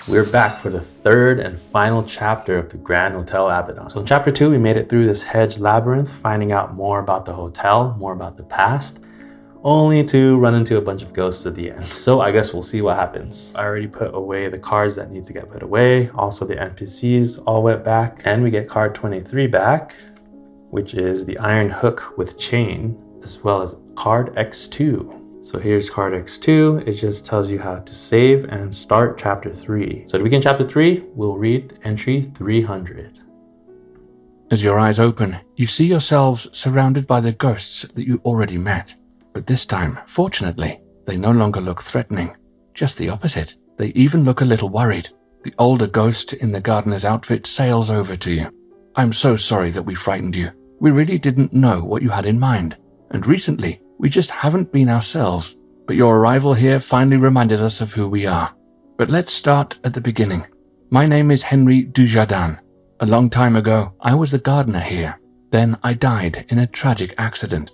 We're back for the third and final chapter of the Grand Hotel Abaddon. So in chapter 2, we made it through this hedge labyrinth, finding out more about the hotel, more about the past, only to run into a bunch of ghosts at the end. So I guess we'll see what happens. I already put away the cards that need to get put away. Also the NPCs all went back, and we get card 23 back, which is the iron hook with chain, as well as card X2. So here's card X2. It just tells you how to save and start chapter 3. So to begin chapter 3, we'll read entry 300. As your eyes open, you see yourselves surrounded by the ghosts that you already met. But this time, fortunately, they no longer look threatening. Just the opposite. They even look a little worried. The older ghost in the gardener's outfit sails over to you. I'm so sorry that we frightened you. We really didn't know what you had in mind. And recently, we just haven't been ourselves, but your arrival here finally reminded us of who we are. But let's start at the beginning. My name is Henry Dujardin. A long time ago, I was the gardener here. Then I died in a tragic accident.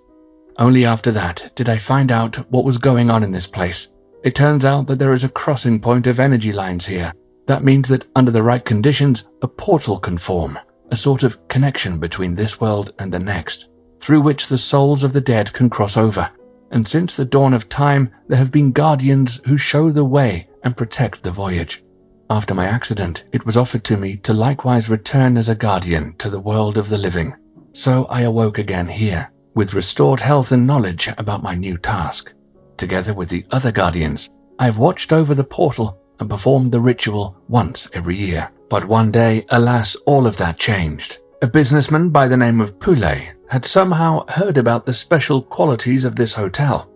Only after that did I find out what was going on in this place. It turns out that there is a crossing point of energy lines here. That means that under the right conditions, a portal can form, a sort of connection between this world and the next, through which the souls of the dead can cross over. And since the dawn of time, there have been guardians who show the way and protect the voyage. After my accident, it was offered to me to likewise return as a guardian to the world of the living. So I awoke again here, with restored health and knowledge about my new task. Together with the other guardians, I have watched over the portal and performed the ritual once every year. But one day, alas, all of that changed. A businessman by the name of Poulet had somehow heard about the special qualities of this hotel.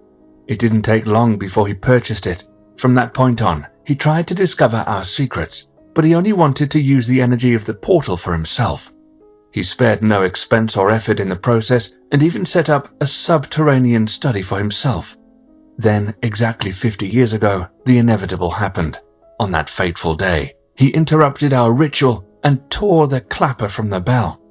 It didn't take long before he purchased it. From that point on, he tried to discover our secrets, but he only wanted to use the energy of the portal for himself. He spared no expense or effort in the process and even set up a subterranean study for himself. Then, exactly 50 years ago, the inevitable happened. On that fateful day, he interrupted our ritual and tore the clapper from the bell.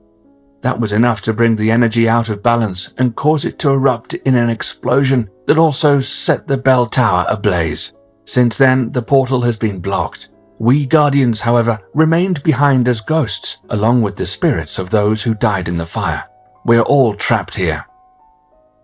That was enough to bring the energy out of balance and cause it to erupt in an explosion that also set the bell tower ablaze. Since then, the portal has been blocked. We guardians, however, remained behind as ghosts, along with the spirits of those who died in the fire. We're all trapped here.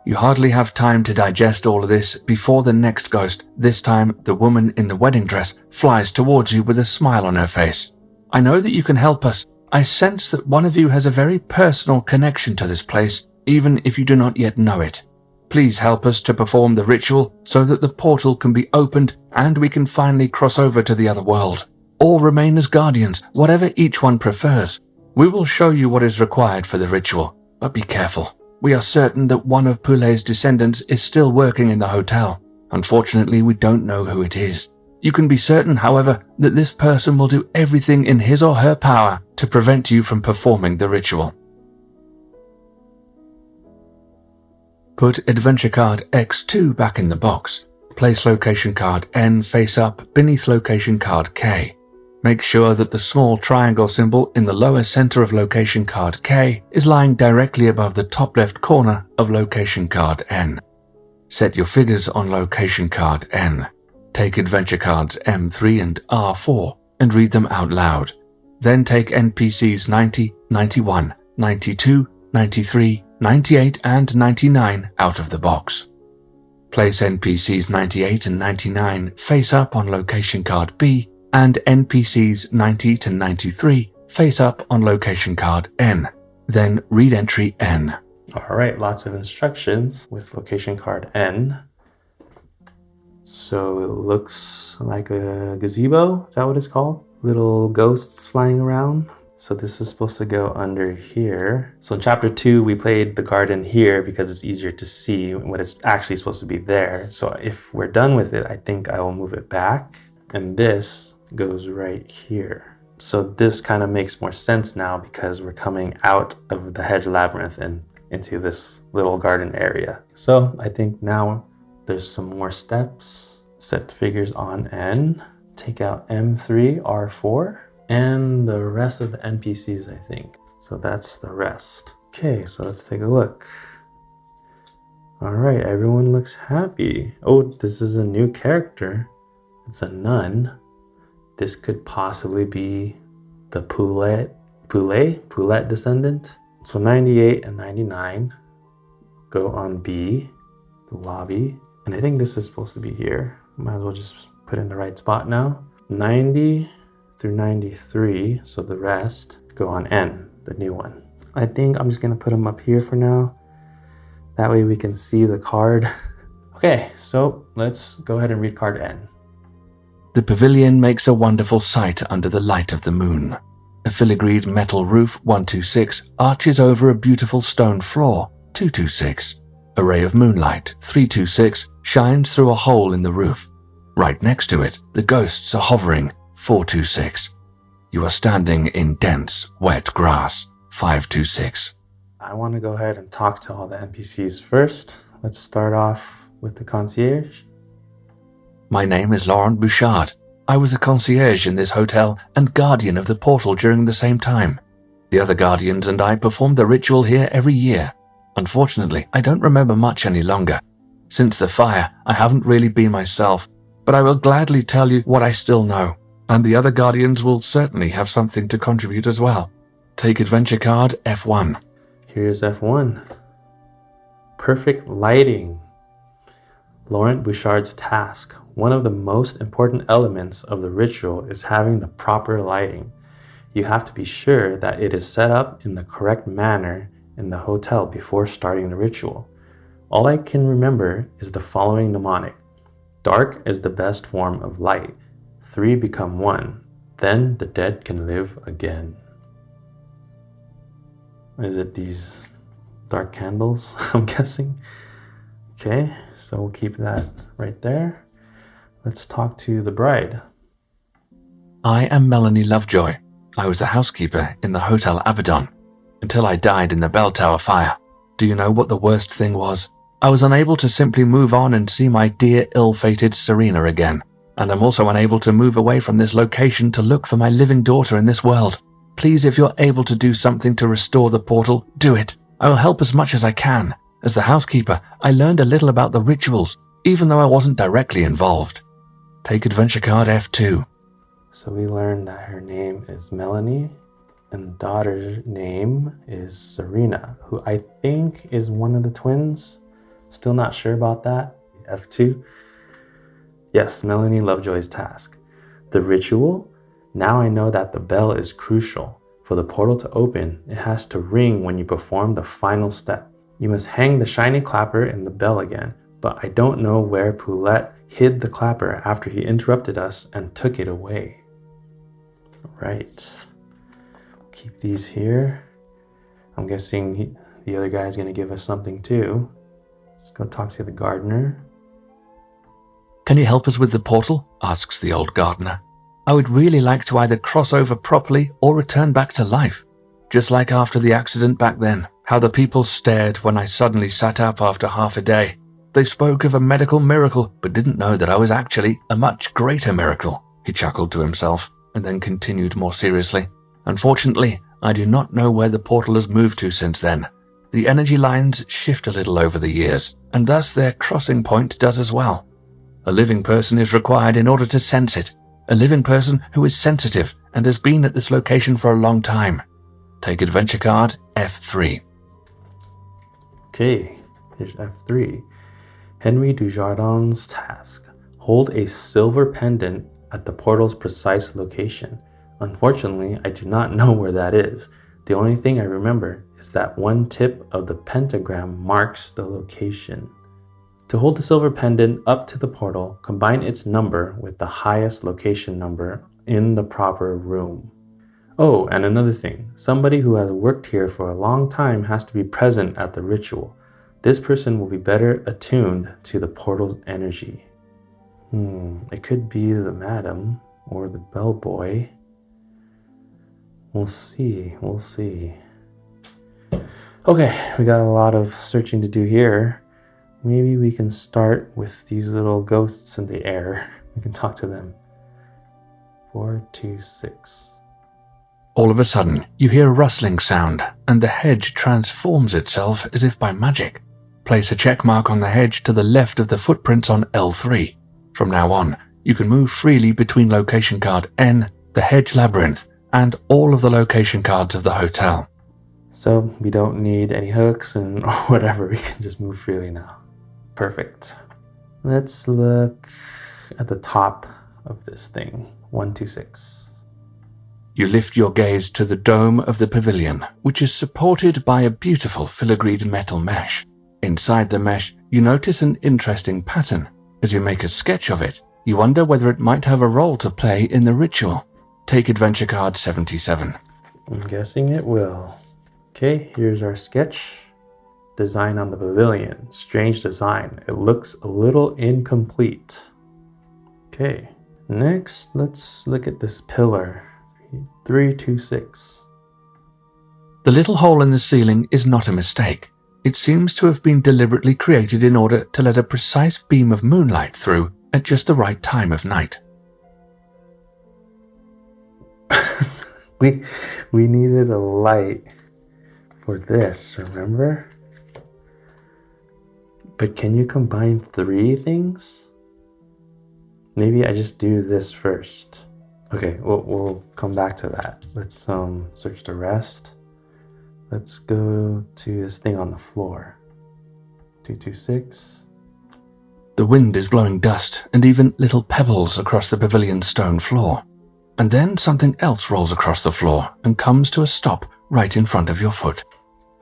You hardly have time to digest all of this before the next ghost, this time the woman in the wedding dress, flies towards you with a smile on her face. I know that you can help us. I sense that one of you has a very personal connection to this place, even if you do not yet know it. Please help us to perform the ritual so that the portal can be opened and we can finally cross over to the other world. All remain as guardians, whatever each one prefers. We will show you what is required for the ritual, but be careful. We are certain that one of Poulet's descendants is still working in the hotel. Unfortunately, we don't know who it is. You can be certain, however, that this person will do everything in his or her power to prevent you from performing the ritual. Put adventure card X2 back in the box. Place location card N face up beneath location card K. Make sure that the small triangle symbol in the lower center of location card K is lying directly above the top left corner of location card N. Set your figures on location card N. Take adventure cards M3 and R4 and read them out loud. Then take NPCs 90, 91, 92, 93, 98 and 99 out of the box. Place NPCs 98 and 99 face up on location card B and NPCs 90 to 93 face up on location card N. Then read entry N. Alright, lots of instructions with location card N. So it looks like a gazebo, is that what it's called? Little ghosts flying around. So this is supposed to go under here. So in chapter 2, we played the garden here because it's easier to see what it's actually supposed to be there. So if we're done with it, I think I will move it back. And this goes right here. So this kind of makes more sense now because we're coming out of the hedge labyrinth and into this little garden area. So I think now there's some more steps. Set figures on N. Take out M3, R4. And the rest of the NPCs, I think. So that's the rest. Okay, so let's take a look. All right, everyone looks happy. Oh, this is a new character. It's a nun. This could possibly be the Poulet descendant. So 98 and 99 go on B, the lobby. And I think this is supposed to be here. Might as well just put in the right spot now. 90 through 93, so the rest go on N, the new one. I think I'm just gonna put them up here for now. That way we can see the card. Okay, so let's go ahead and read card N. The pavilion makes a wonderful sight under the light of the moon. A filigreed metal roof, 126, arches over a beautiful stone floor, 226. A ray of moonlight, 326, shines through a hole in the roof. Right next to it, the ghosts are hovering, 426. You are standing in dense, wet grass, 526. I want to go ahead and talk to all the NPCs first. Let's start off with the concierge. My name is Laurent Bouchard. I was a concierge in this hotel and guardian of the portal during the same time. The other guardians and I performed the ritual here every year. Unfortunately, I don't remember much any longer. Since the fire, I haven't really been myself, but I will gladly tell you what I still know, and the other guardians will certainly have something to contribute as well. Take adventure card F1. Here's F1. Perfect lighting. Laurent Bouchard's task. One of the most important elements of the ritual is having the proper lighting. You have to be sure that it is set up in the correct manner in the hotel before starting the ritual. All I can remember is the following mnemonic. Dark is the best form of light. 3 become 1. Then the dead can live again. Is it these dark candles? I'm guessing. Okay, so we'll keep that right there. Let's talk to the bride. I am Melanie Lovejoy. I was the housekeeper in the Hotel Abaddon until I died in the bell tower fire. Do you know what the worst thing was? I was unable to simply move on and see my dear ill-fated Serena again. And I'm also unable to move away from this location to look for my living daughter in this world. Please, if you're able to do something to restore the portal, do it. I will help as much as I can. As the housekeeper, I learned a little about the rituals, even though I wasn't directly involved. Take adventure card F2. So we learned that her name is Melanie and daughter's name is Serena, who I think is one of the twins. Still not sure about that. F2. Yes, Melanie Lovejoy's task. The ritual. Now I know that the bell is crucial. For the portal to open, it has to ring when you perform the final step. You must hang the shiny clapper in the bell again, but I don't know where Poulet hid the clapper after he interrupted us and took it away. Right. Keep these here. I'm guessing the other guy's going to give us something too. Let's go talk to the gardener. Can you help us with the portal? Asks the old gardener. I would really like to either cross over properly or return back to life. Just like after the accident back then, how the people stared when I suddenly sat up after half a day. They spoke of a medical miracle, but didn't know that I was actually a much greater miracle. He chuckled to himself and then continued more seriously. Unfortunately, I do not know where the portal has moved to since then. The energy lines shift a little over the years, and thus their crossing point does as well. A living person is required in order to sense it. A living person who is sensitive and has been at this location for a long time. Take adventure card F3. Okay, here's F3. Henry Dujardin's task. Hold a silver pendant at the portal's precise location. Unfortunately, I do not know where that is. The only thing I remember is that one tip of the pentagram marks the location. To hold the silver pendant up to the portal, combine its number with the highest location number in the proper room. Oh, and another thing, somebody who has worked here for a long time has to be present at the ritual. This person will be better attuned to the portal's energy. It could be the madam or the bellboy. We'll see. Okay, we got a lot of searching to do here. Maybe we can start with these little ghosts in the air. We can talk to them. 426. All of a sudden, you hear a rustling sound, and the hedge transforms itself as if by magic. Place a check mark on the hedge to the left of the footprints on L3. From now on, You can move freely between location card N, the Hedge Labyrinth, and all of the location cards of the hotel. So we don't need any hooks and whatever, we can just move freely now. Perfect. Let's look at the top of this thing, 126. You lift your gaze to the dome of the pavilion, which is supported by a beautiful filigreed metal mesh. Inside the mesh, you notice an interesting pattern. As you make a sketch of it, you wonder whether it might have a role to play in the ritual. Take adventure card 77. I'm guessing it will. Okay, here's our sketch. Design on the pavilion. Strange design. It looks a little incomplete. Okay, next let's look at this pillar. 326. The little hole in the ceiling is not a mistake. It seems to have been deliberately created in order to let a precise beam of moonlight through at just the right time of night. We needed a light for this, remember? But can you combine 3 things? Maybe I just do this first. Okay, we'll come back to that. Let's search the rest. Let's go to this thing on the floor. 226. The wind is blowing dust and even little pebbles across the pavilion's stone floor. And then something else rolls across the floor and comes to a stop right in front of your foot.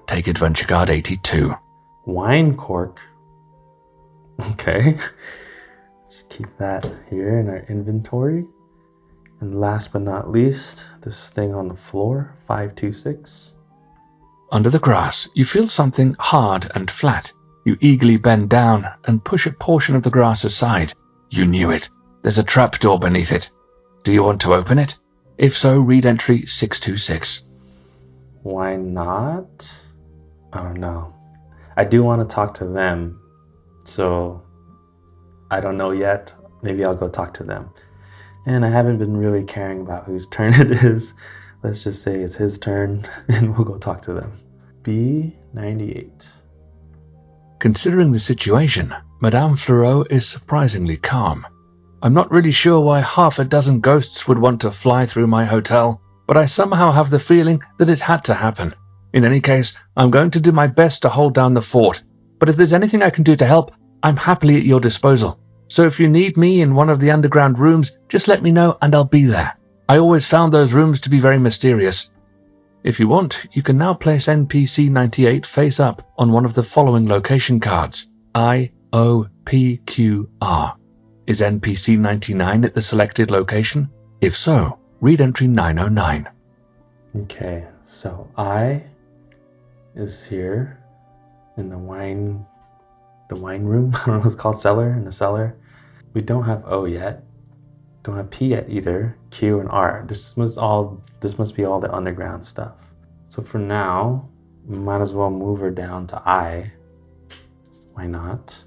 Take adventure card 82. Wine cork. Okay. Just keep that here in our inventory. And last but not least, this thing on the floor, 526. Under the grass, you feel something hard and flat. You eagerly bend down and push a portion of the grass aside. You knew it. There's a trapdoor beneath it. Do you want to open it? If so, read entry 626. Why not? I don't know. I do want to talk to them. So I don't know yet. Maybe I'll go talk to them. And I haven't been really caring about whose turn it is. Let's just say it's his turn and we'll go talk to them. B98. Considering the situation, Madame Fleurot is surprisingly calm. I'm not really sure why half a dozen ghosts would want to fly through my hotel, but I somehow have the feeling that it had to happen. In any case, I'm going to do my best to hold down the fort, but if there's anything I can do to help, I'm happily at your disposal. So if you need me in one of the underground rooms, just let me know and I'll be there. I always found those rooms to be very mysterious. If you want, you can now place NPC 98 face up on one of the following location cards. IOPQR. Is NPC 99 at the selected location? If so, read entry 909. Okay, so I is here in the wine room. I don't know what it's called, cellar, in the cellar. We don't have O yet. Don't have P yet either. Q and R. This must be all the underground stuff. So for now, we might as well move her down to I. Why not?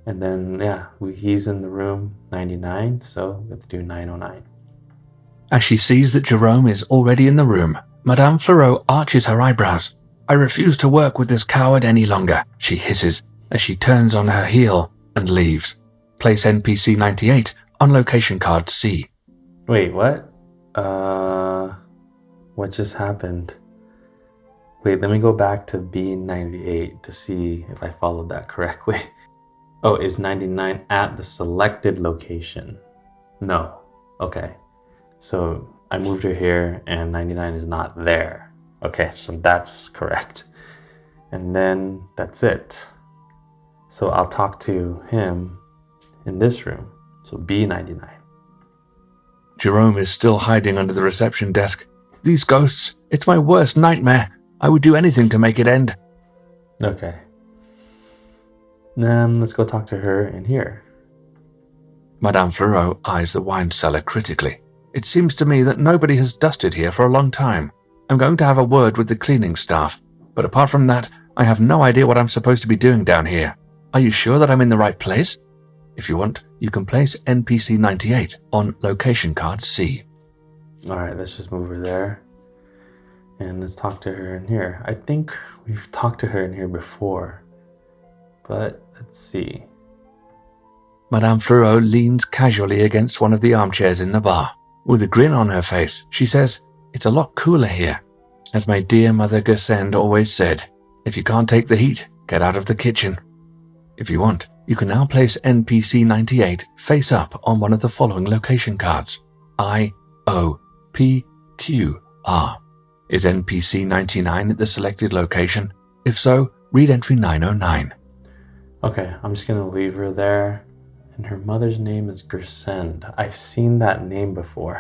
And then, yeah, he's in the room 99, so we have to do 909. As she sees that Jerome is already in the room, Madame Fleurot arches her eyebrows. I refuse to work with this coward any longer, she hisses as she turns on her heel and leaves. Place NPC 98 on location card C. Wait, what? What just happened? Wait, let me go back to B98 to see if I followed that correctly. Oh, is 99 at the selected location? No. Okay. So I moved her here and 99 is not there. Okay, so that's correct. And then that's it. So I'll talk to him in this room. So B99. Jerome is still hiding under the reception desk. These ghosts, it's my worst nightmare. I would do anything to make it end. Okay. Then let's go talk to her in here. Madame Fleurot eyes the wine cellar critically. It seems to me that nobody has dusted here for a long time. I'm going to have a word with the cleaning staff, but apart from that, I have no idea what I'm supposed to be doing down here. Are you sure that I'm in the right place? If you want, you can place NPC 98 on location card C. Alright, let's just move her there. And let's talk to her in here. I think we've talked to her in here before. But let's see. Madame Fleureau leans casually against one of the armchairs in the bar. With a grin on her face, she says, "It's a lot cooler here. As my dear Mother Gersend always said, if you can't take the heat, get out of the kitchen." If you want, you can now place NPC 98 face up on one of the following location cards. IOPQR. Is NPC 99 at the selected location? If so, read entry 909. Okay, I'm just gonna leave her there. And her mother's name is Gersend. I've seen that name before.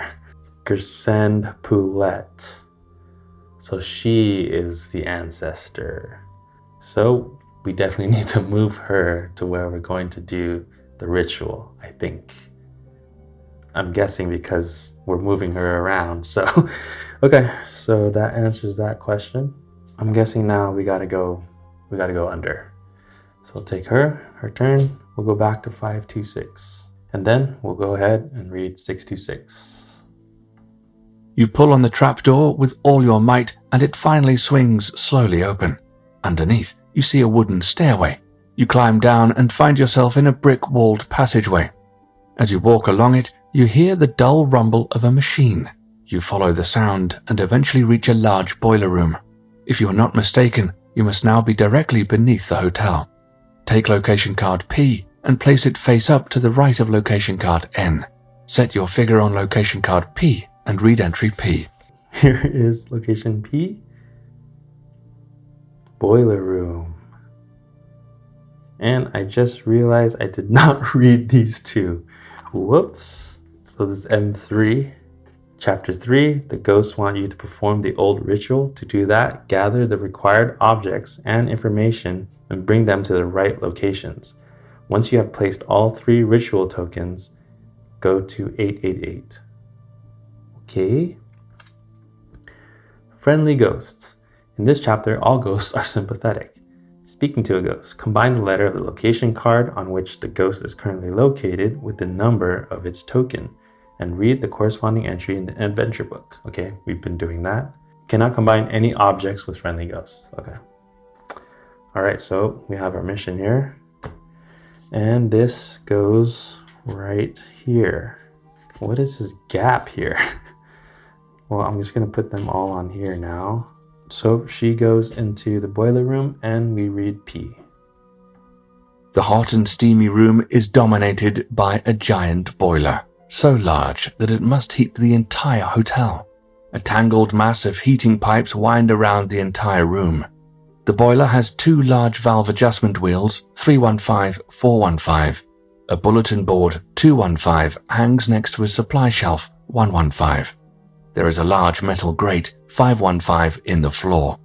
Gersend Poulette. So she is the ancestor. So we definitely need to move her to where we're going to do the ritual, I think. I'm guessing because we're moving her around. So, okay, so that answers that question. I'm guessing now we gotta go under. So we'll take her turn. We'll go back to 526. And then we'll go ahead and read 626. You pull on the trapdoor with all your might, and it finally swings slowly open. Underneath, you see a wooden stairway. You climb down and find yourself in a brick-walled passageway. As you walk along it, you hear the dull rumble of a machine. You follow the sound and eventually reach a large boiler room. If you are not mistaken, you must now be directly beneath the hotel. Take location card P and place it face up to the right of location card N. Set your figure on location card P and read entry P. Here is location P. Boiler room. And I just realized I did not read these two. Whoops. So this is M3. Chapter 3, the ghosts want you to perform the old ritual. To do that, gather the required objects and information and bring them to the right locations. Once you have placed all 3 ritual tokens, go to 888. Okay. Friendly ghosts. In this chapter, all ghosts are sympathetic. Speaking to a ghost, combine the letter of the location card on which the ghost is currently located with the number of its token, and read the corresponding entry in the adventure book. Okay, we've been doing that. Cannot combine any objects with friendly ghosts. Okay. All right, so we have our mission here. And this goes right here. What is this gap here? Well, I'm just gonna put them all on here now. So she goes into the boiler room and we read P. The hot and steamy room is dominated by a giant boiler, so large that it must heat the entire hotel. A tangled mass of heating pipes wind around the entire room. The boiler has 2 large valve adjustment wheels, 315, 415. A bulletin board, 215, hangs next to a supply shelf, 115. There is a large metal grate, 515, in the floor.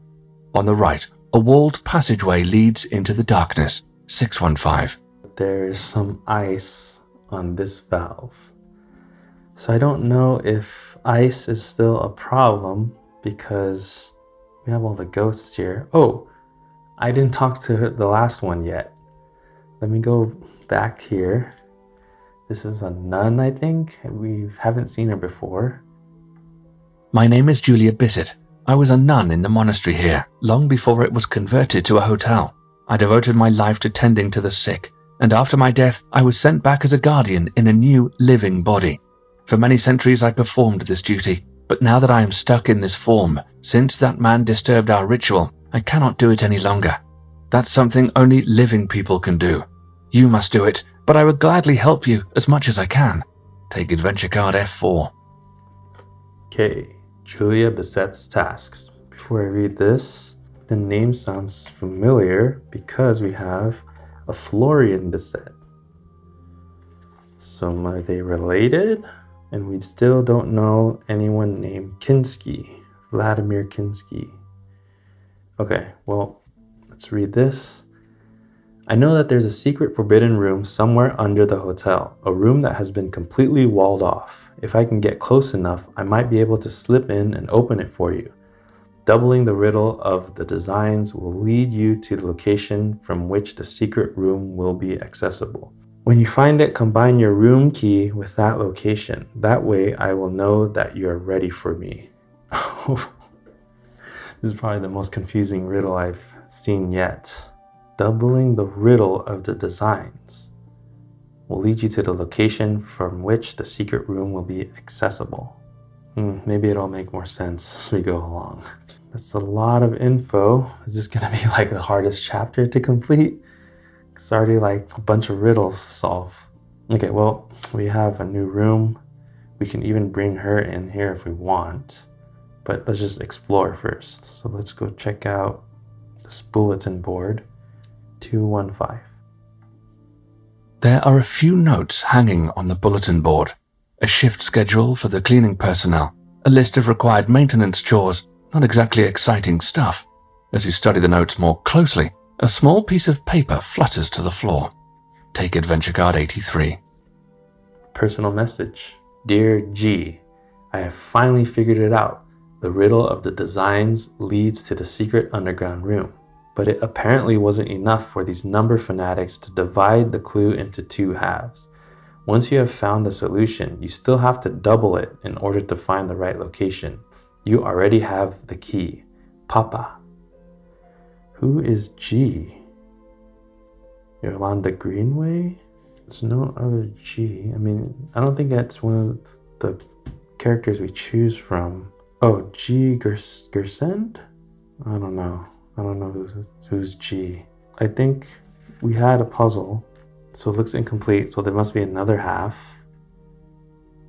On the right, a walled passageway leads into the darkness, 615. There is some ice on this valve. So I don't know if ice is still a problem because we have all the ghosts here. Oh, I didn't talk to the last one yet. Let me go back here. This is a nun, I think. We haven't seen her before. My name is Julia Bissett. I was a nun in the monastery here, long before it was converted to a hotel. I devoted my life to tending to the sick, and after my death, I was sent back as a guardian in a new, living body. For many centuries I performed this duty, but now that I am stuck in this form, since that man disturbed our ritual, I cannot do it any longer. That's something only living people can do. You must do it, but I would gladly help you as much as I can. Take adventure card F4. Okay, Julia Bissett's tasks. Before I read this, the name sounds familiar because we have a Florian Bissett. So are they related? And we still don't know anyone named Kinski, Vladimir Kinski. Okay, well, let's read this. I know that there's a secret forbidden room somewhere under the hotel, a room that has been completely walled off. If I can get close enough, I might be able to slip in and open it for you. Doubling the riddle of the designs will lead you to the location from which the secret room will be accessible. When you find it, combine your room key with that location. That way I will know that you're ready for me. This is probably the most confusing riddle I've seen yet. Doubling the riddle of the designs. will lead you to the location from which the secret room will be accessible. Maybe it'll make more sense as we go along. That's a lot of info. Is this gonna be like the hardest chapter to complete? It's already like a bunch of riddles to solve. Okay, well, we have a new room. We can even bring her in here if we want, but let's just explore first. So let's go check out this bulletin board, 215. There are a few notes hanging on the bulletin board. A shift schedule for the cleaning personnel, a list of required maintenance chores, not exactly exciting stuff. As you study the notes more closely, a small piece of paper flutters to the floor. Take adventure card 83. Personal message. Dear G, I have finally figured it out. The riddle of the designs leads to the secret underground room. But it apparently wasn't enough for these number fanatics to divide the clue into two halves. Once you have found the solution, you still have to double it in order to find the right location. You already have the key. Papa. Who is G? Yolanda Greenway? There's no other G. I mean, I don't think that's one of the characters we choose from. Oh, G Gersend? I don't know. I don't know who's G. I think we had a puzzle, so it looks incomplete, so there must be another half.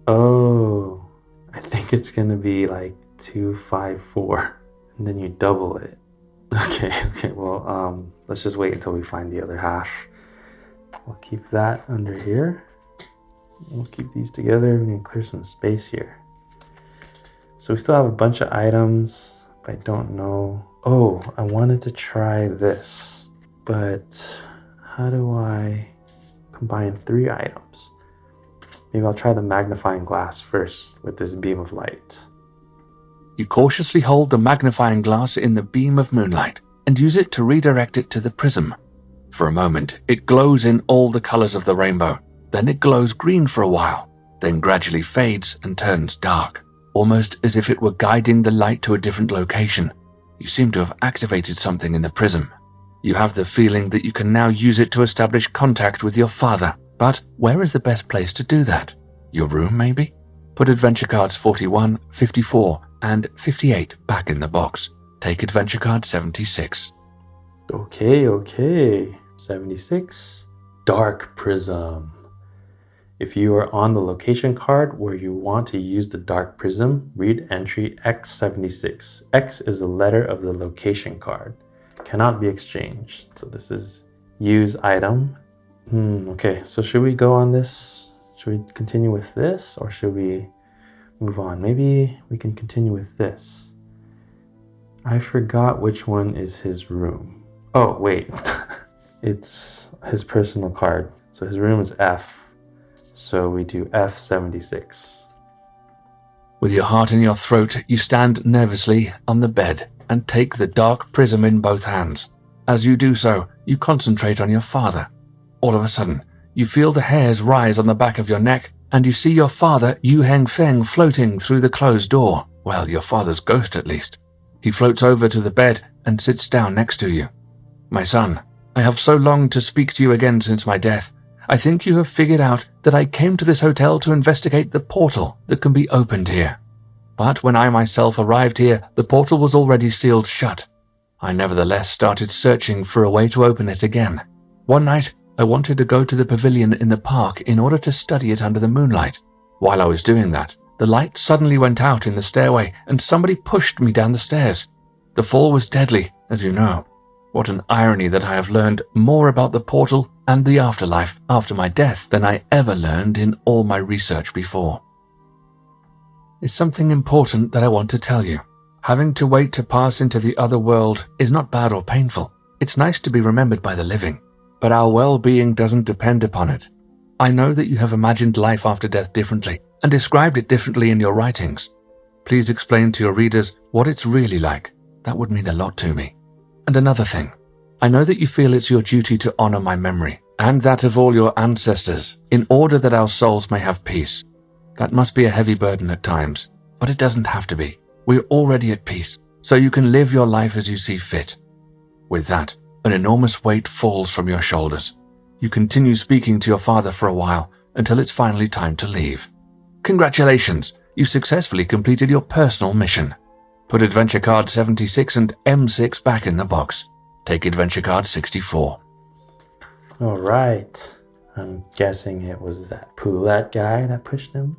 Oh, I think it's gonna be like 254, and then you double it. Okay, well, let's just wait until we find the other half. We'll keep that under here. We'll keep these together. We need to clear some space here. So we still have a bunch of items, but I don't know. Oh, I wanted to try this, but how do I combine 3 items? Maybe I'll try the magnifying glass first with this beam of light. You cautiously hold the magnifying glass in the beam of moonlight and use it to redirect it to the prism. For a moment, it glows in all the colors of the rainbow. Then it glows green for a while, then gradually fades and turns dark, almost as if it were guiding the light to a different location. You seem to have activated something in the prism. You have the feeling that you can now use it to establish contact with your father. But where is the best place to do that? Your room, maybe? Put adventure cards 41, 54, and 58 back in the box. Take adventure card 76. Okay. 76. Dark prism. If you are on the location card where you want to use the dark prism, read entry X76. X is the letter of the location card. Cannot be exchanged. So this is use item. Okay, so should we go on this? Should we continue with this, or should we move on? Maybe we can continue with this. I forgot which one is his room. Oh, wait. It's his personal card. So his room is F. So we do F76. With your heart in your throat, you stand nervously on the bed and take the dark prism in both hands. As you do so, you concentrate on your father. All of a sudden, you feel the hairs rise on the back of your neck, and you see your father, Yu Heng Feng, floating through the closed door. Well, your father's ghost at least. He floats over to the bed and sits down next to you. My son, I have so longed to speak to you again since my death. I think you have figured out that I came to this hotel to investigate the portal that can be opened here. But when I myself arrived here, the portal was already sealed shut. I nevertheless started searching for a way to open it again. One night, I wanted to go to the pavilion in the park in order to study it under the moonlight. While I was doing that, the light suddenly went out in the stairway and somebody pushed me down the stairs. The fall was deadly, as you know. What an irony that I have learned more about the portal and the afterlife after my death than I ever learned in all my research before. It's something important that I want to tell you. Having to wait to pass into the other world is not bad or painful. It's nice to be remembered by the living, but our well-being doesn't depend upon it. I know that you have imagined life after death differently and described it differently in your writings. Please explain to your readers what it's really like. That would mean a lot to me. And another thing, I know that you feel it's your duty to honor my memory and that of all your ancestors in order that our souls may have peace. That must be a heavy burden at times, but it doesn't have to be. We're already at peace, so you can live your life as you see fit. With that, an enormous weight falls from your shoulders. you continue speaking to your father for a while until it's finally time to leave. Congratulations, you successfully completed your personal mission. Put adventure card 76 and M6 back in the box. Take adventure card 64. All right. I'm guessing it was that Poulet guy that pushed him.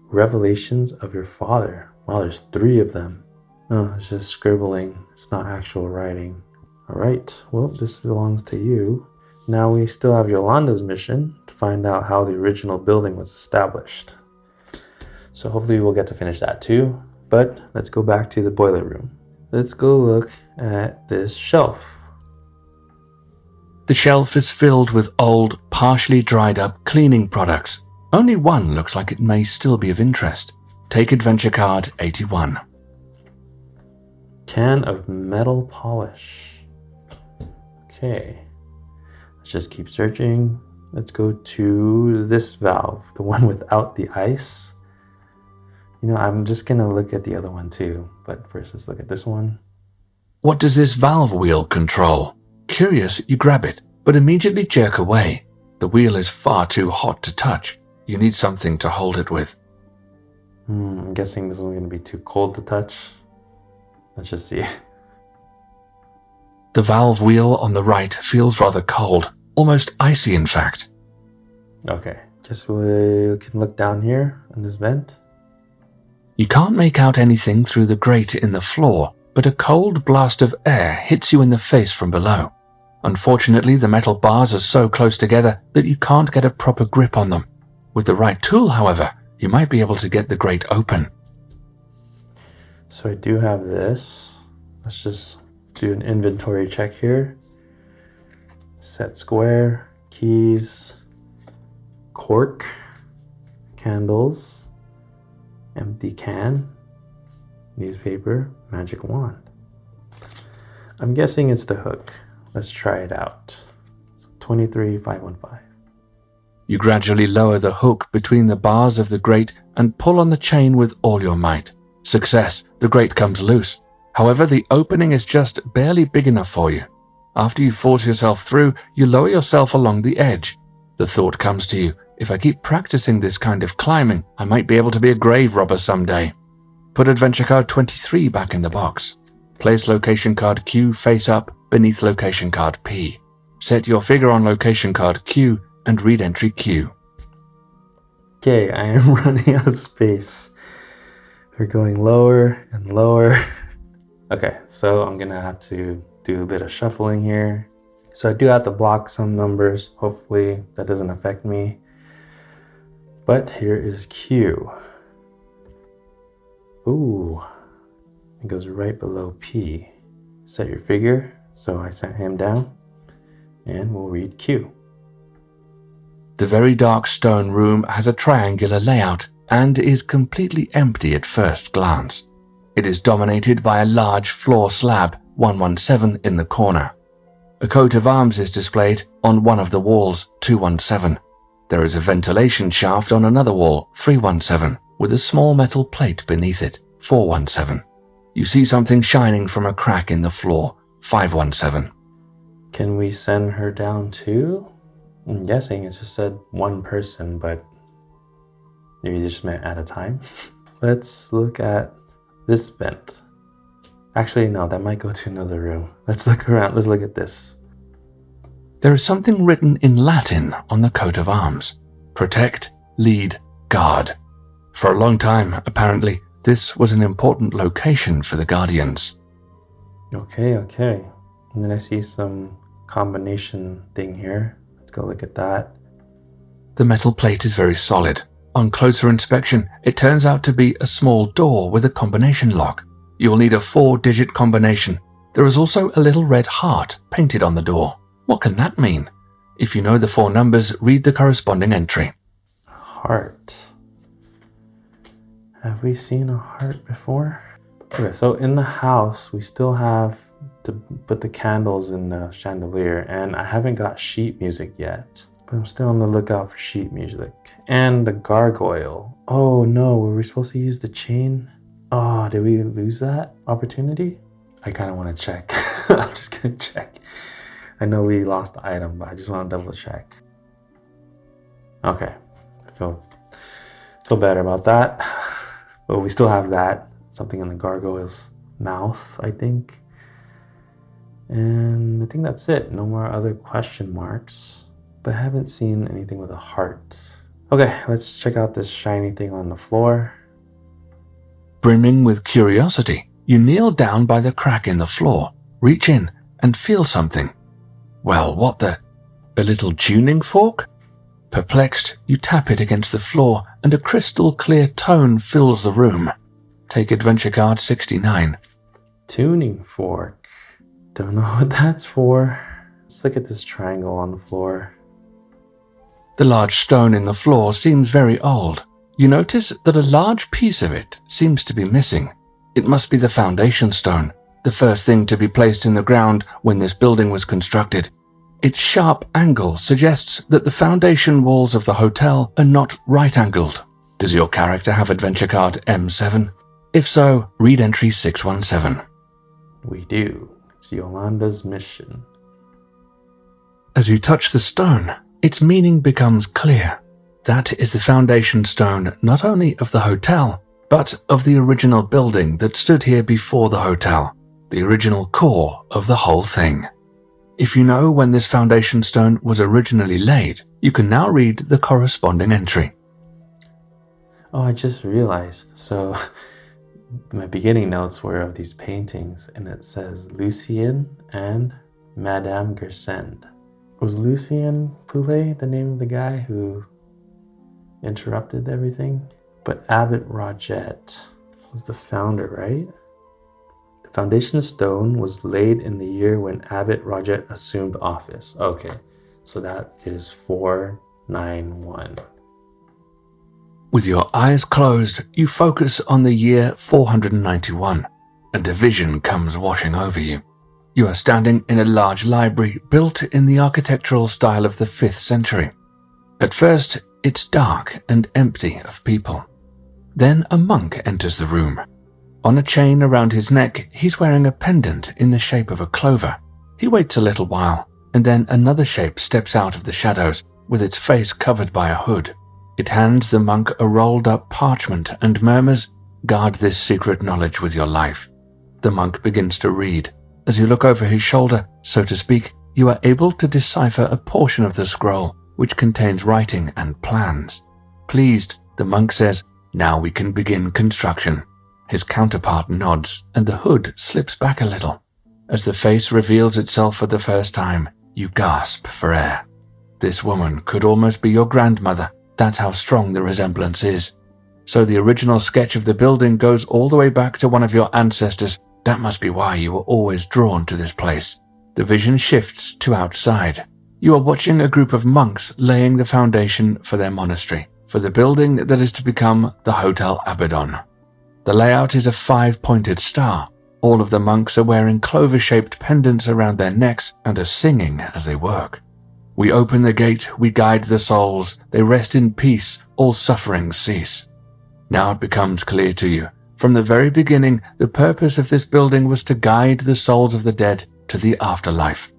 Revelations of your father. Wow, there's 3 of them. Oh, it's just scribbling. It's not actual writing. All right. Well, this belongs to you. Now we still have Yolanda's mission to find out how the original building was established. So hopefully we'll get to finish that too. But let's go back to the boiler room. Let's go look at this shelf. The shelf is filled with old, partially dried up cleaning products. Only one looks like it may still be of interest. Take adventure card 81. Can of metal polish. Okay. Let's just keep searching. Let's go to this valve, the one without the ice. You know, I'm just gonna look at the other one too, but first let's look at this one. What does this valve wheel control? Curious, you grab it, but immediately jerk away. The wheel is far too hot to touch. You need something to hold it with. I'm guessing this one's gonna be too cold to touch. Let's just see. The valve wheel on the right feels rather cold, almost icy in fact. Okay, guess we can look down here in this vent. You can't make out anything through the grate in the floor, but a cold blast of air hits you in the face from below. Unfortunately, the metal bars are so close together that you can't get a proper grip on them. With the right tool, however, you might be able to get the grate open. So I do have this. Let's just do an inventory check here. Set square, keys, cork, candles, empty can, newspaper, magic wand. I'm guessing it's the hook. Let's try it out. 23515. You gradually lower the hook between the bars of the grate and pull on the chain with all your might. Success, the grate comes loose. However, the opening is just barely big enough for you. After you force yourself through, you lower yourself along the edge. The thought comes to you, if I keep practicing this kind of climbing, I might be able to be a grave robber someday. Put adventure card 23 back in the box. Place location card Q face up beneath location card P. Set your figure on location card Q and read entry Q. Okay, I am running out of space. We're going lower and lower. Okay, so I'm gonna have to do a bit of shuffling here. So I do have to block some numbers. Hopefully that doesn't affect me. But here is Q. Ooh, it goes right below P. Set your figure. So I sent him down and we'll read Q. The very dark stone room has a triangular layout and is completely empty at first glance. It is dominated by a large floor slab, 117, in the corner. A coat of arms is displayed on one of the walls, 217. There is a ventilation shaft on another wall, 317, with a small metal plate beneath it, 417. You see something shining from a crack in the floor, 517. Can we send her down too? I'm guessing it just said one person, but maybe it just meant at a time. Let's look at this vent. Actually, no, that might go to another room. Let's look around. Let's look at this. There is something written in Latin on the coat of arms. Protect, lead, guard. For a long time, apparently, this was an important location for the Guardians. Okay. And then I see some combination thing here. Let's go look at that. The metal plate is very solid. On closer inspection, it turns out to be a small door with a combination lock. You will need a 4-digit combination. There is also a little red heart painted on the door. What can that mean? If you know the 4 numbers, read the corresponding entry. Heart. Have we seen a heart before? Okay, so in the house, we still have to put the candles in the chandelier, and I haven't got sheet music yet. But I'm still on the lookout for sheet music. And the gargoyle. Oh no, were we supposed to use the chain? Oh, did we lose that opportunity? I kind of want to check. I'm just going to check. I know we lost the item, but I just want to double check. Okay, I feel better about that. But we still have that. Something in the gargoyle's mouth, I think. And I think that's it. No more other question marks. But I haven't seen anything with a heart. Okay, let's check out this shiny thing on the floor. Brimming with curiosity, you kneel down by the crack in the floor, reach in, and feel something. Well, what the? A little tuning fork? Perplexed, you tap it against the floor, and a crystal clear tone fills the room. Take adventure card 69. Tuning fork. Don't know what that's for. Let's look at this triangle on the floor. The large stone in the floor seems very old. You notice that a large piece of it seems to be missing. It must be the foundation stone, the first thing to be placed in the ground when this building was constructed. Its sharp angle suggests that the foundation walls of the hotel are not right-angled. Does your character have adventure card M7? If so, read entry 617. We do. It's Yolanda's mission. As you touch the stone, its meaning becomes clear. That is the foundation stone not only of the hotel, but of the original building that stood here before the hotel, the original core of the whole thing. If you know when this foundation stone was originally laid, you can now read the corresponding entry. Oh, I just realized. So my beginning notes were of these paintings, and it says Lucien and Madame Gersend. Was Lucien Poulet the name of the guy who interrupted everything? But Abbot Roget was the founder, right? The foundation stone was laid in the year when Abbot Roget assumed office. Okay, so that is 491. With your eyes closed, you focus on the year 491, and a vision comes washing over you. You are standing in a large library built in the architectural style of the 5th century. At first, it's dark and empty of people. Then a monk enters the room. On a chain around his neck, he's wearing a pendant in the shape of a clover. He waits a little while, and then another shape steps out of the shadows, with its face covered by a hood. It hands the monk a rolled-up parchment and murmurs, "Guard this secret knowledge with your life." The monk begins to read. As you look over his shoulder, so to speak, you are able to decipher a portion of the scroll, which contains writing and plans. Pleased, the monk says, "Now we can begin construction." His counterpart nods, and the hood slips back a little. As the face reveals itself for the first time, you gasp for air. This woman could almost be your grandmother. That's how strong the resemblance is. So the original sketch of the building goes all the way back to one of your ancestors. That must be why you were always drawn to this place. The vision shifts to outside. You are watching a group of monks laying the foundation for their monastery, for the building that is to become the Hotel Abaddon. The layout is a 5-pointed star. All of the monks are wearing clover-shaped pendants around their necks and are singing as they work. "We open the gate, we guide the souls, they rest in peace, all sufferings cease." Now it becomes clear to you. From the very beginning, the purpose of this building was to guide the souls of the dead to the afterlife.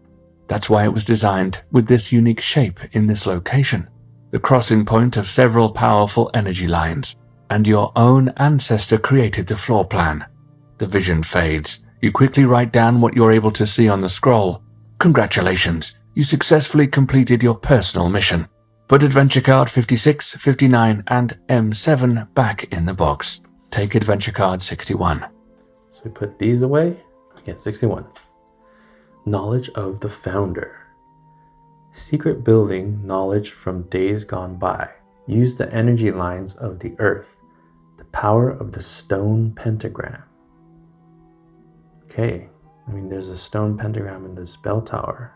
That's why it was designed with this unique shape in this location, the crossing point of several powerful energy lines, and your own ancestor created the floor plan. The vision fades. You quickly write down what you're able to see on the scroll. Congratulations, you successfully completed your personal mission. Put adventure card 56, 59, and M7 back in the box. Take adventure card 61. So we put these away. Okay, 61. Knowledge of the founder. Secret building knowledge from days gone by. Use the energy lines of the earth. The power of the stone pentagram. Okay, I mean there's a stone pentagram in this bell tower.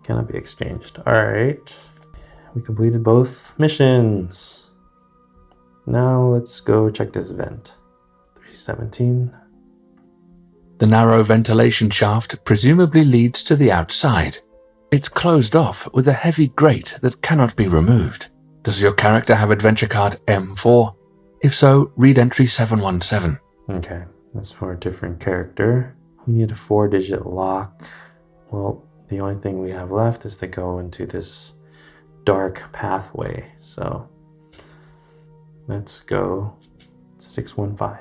Cannot be exchanged. Alright. We completed both missions. Now let's go check this vent. 317. The narrow ventilation shaft presumably leads to the outside. It's closed off with a heavy grate that cannot be removed. Does your character have adventure card M4? If so, read entry 717. Okay, that's for a different character. We need a 4-digit lock. Well, The only thing we have left is to go into this dark pathway. So let's go 615.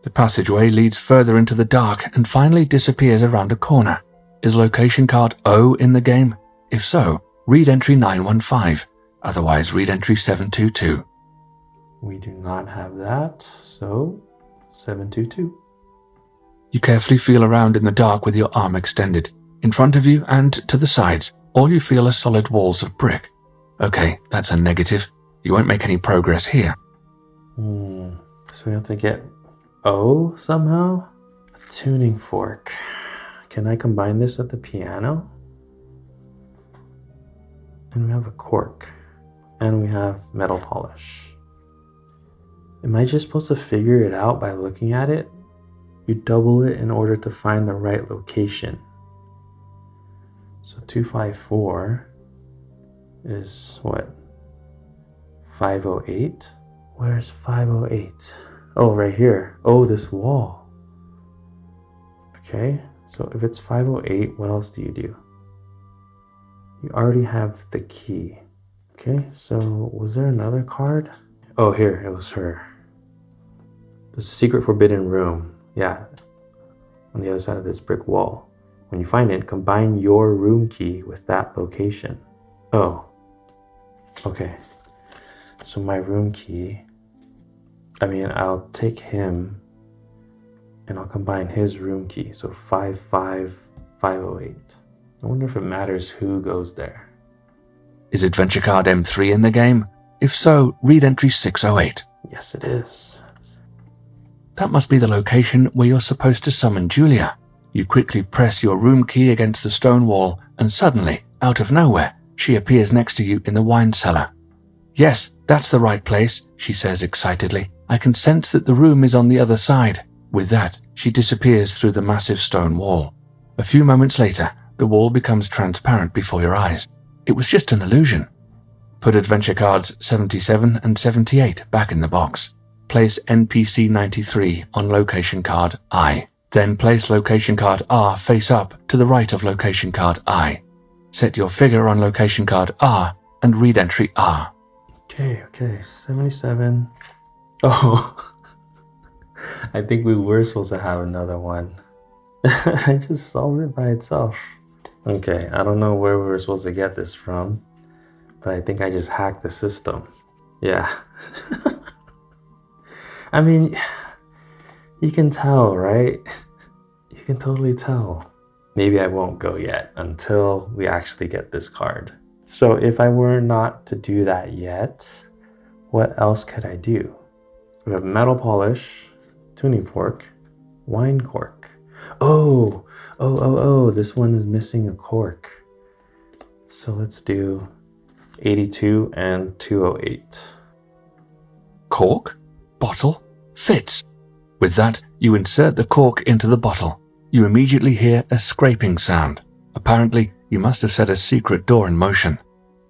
The passageway leads further into the dark and finally disappears around a corner. Is location card O in the game? If so, read entry 915. Otherwise, read entry 722. We do not have that, so 722. You carefully feel around in the dark with your arm extended. In front of you and to the sides, all you feel are solid walls of brick. Okay, that's a negative. You won't make any progress here. So we have to get O somehow? A tuning fork. Can I combine this with the piano? And we have a cork. And we have metal polish. Am I just supposed to figure it out by looking at it? You double it in order to find the right location. So 254 is what? 508? Where's 508? Oh, right here. Oh, this wall. Okay, so if it's 508, what else do you do? You already have the key. Okay, so was there another card? Oh, here, it was her. The secret forbidden room. Yeah, on the other side of this brick wall. When you find it, combine your room key with that location. Oh, okay. So my room key, I'll take him and I'll combine his room key. So 55508. I wonder if it matters who goes there. Is adventure card M3 in the game? If so, read entry 608. Yes, it is. That must be the location where you're supposed to summon Julia. You quickly press your room key against the stone wall, and suddenly, out of nowhere, she appears next to you in the wine cellar. Yes, that's the right place, she says excitedly. I can sense that the room is on the other side. With that, she disappears through the massive stone wall. A few moments later, the wall becomes transparent before your eyes. It was just an illusion. Put adventure cards 77 and 78 back in the box. Place NPC 93 on location card I. Then place location card R face up to the right of location card I. Set your figure on location card R and read entry R. Okay, 77. Oh, I think we were supposed to have another one. I just solved it by itself. Okay, I don't know where we were supposed to get this from, but I think I just hacked the system. Yeah. You can tell, right? You can totally tell. Maybe I won't go yet until we actually get this card. So if I were not to do that yet, what else could I do? We have metal polish, tuning fork, wine cork. Oh, this one is missing a cork. So let's do 82 and 208. Cork? Bottle? Fits. With that, you insert the cork into the bottle. You immediately hear a scraping sound. Apparently, you must have set a secret door in motion.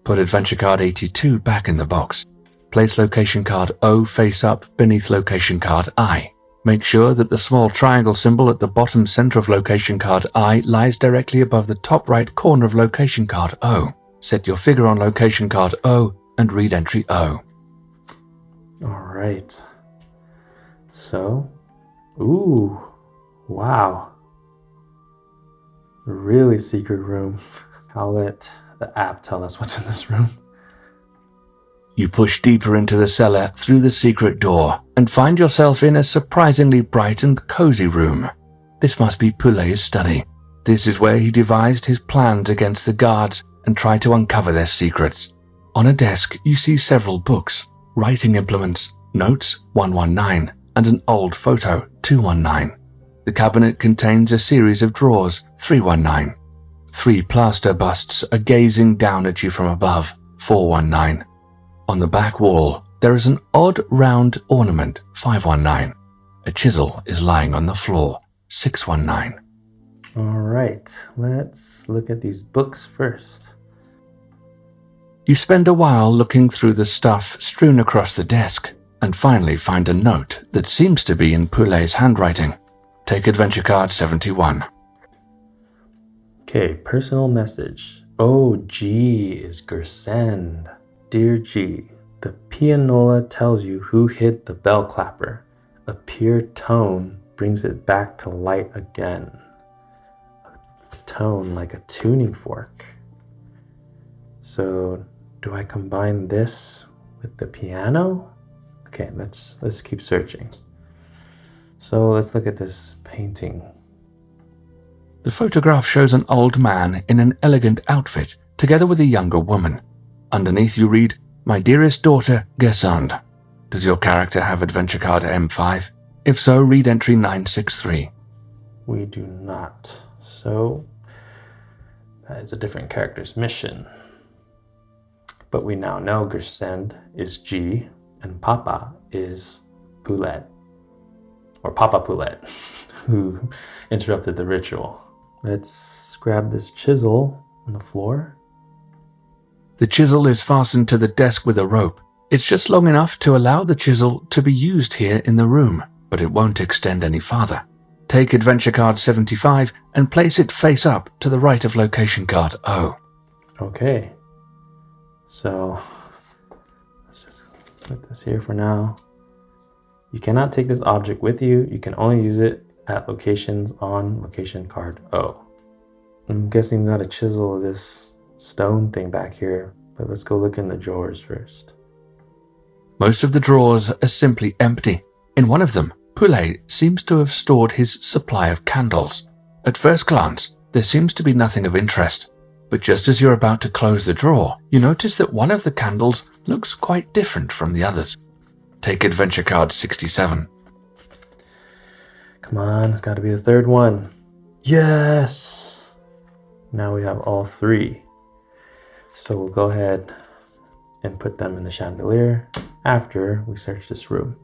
Put adventure card 82 back in the box. Place location card O face up beneath location card I. Make sure that the small triangle symbol at the bottom center of location card I lies directly above the top right corner of location card O. Set your figure on location card O and read entry O. Alright. So, ooh, wow. Really secret room. I'll let the app tell us what's in this room. You push deeper into the cellar through the secret door and find yourself in a surprisingly bright and cozy room. This must be Poulet's study. This is where he devised his plans against the guards and tried to uncover their secrets. On a desk, you see several books, writing implements, notes 119, and an old photo 219. The cabinet contains a series of drawers 319. 3 plaster busts are gazing down at you from above 419. On the back wall, there is an odd round ornament 519. A chisel is lying on the floor 619. Alright, let's look at these books first. You spend a while looking through the stuff strewn across the desk and finally find a note that seems to be in Poulet's handwriting. Take adventure card 71. Okay, personal message. Oh, G is Gersend. Dear G, the pianola tells you who hit the bell clapper. A pure tone brings it back to light again. A tone like a tuning fork. So, do I combine this with the piano? Okay, let's keep searching. So let's look at this painting. The photograph shows an old man in an elegant outfit, together with a younger woman. Underneath you read, "My dearest daughter, Gersand." Does your character have adventure card M5? If so, read entry 963. We do not. So that is a different character's mission. But we now know Gersend is G and Papa is Poulet. Or Papa Poulet, who interrupted the ritual. Let's grab this chisel on the floor. The chisel is fastened to the desk with a rope. It's just long enough to allow the chisel to be used here in the room, but it won't extend any farther. Take adventure card 75 and place it face up to the right of location card O. Okay. So let's just put this here for now. You cannot take this object with you. You can only use it at locations on location card O. I'm guessing we got to chisel this stone thing back here, but let's go look in the drawers first. Most of the drawers are simply empty. In one of them, Poulet seems to have stored his supply of candles. At first glance, there seems to be nothing of interest, but just as you're about to close the drawer, you notice that one of the candles looks quite different from the others. Take adventure card 67. Come on, it's got to be the third one. Yes! Now we have all three. So we'll go ahead and put them in the chandelier after we search this room.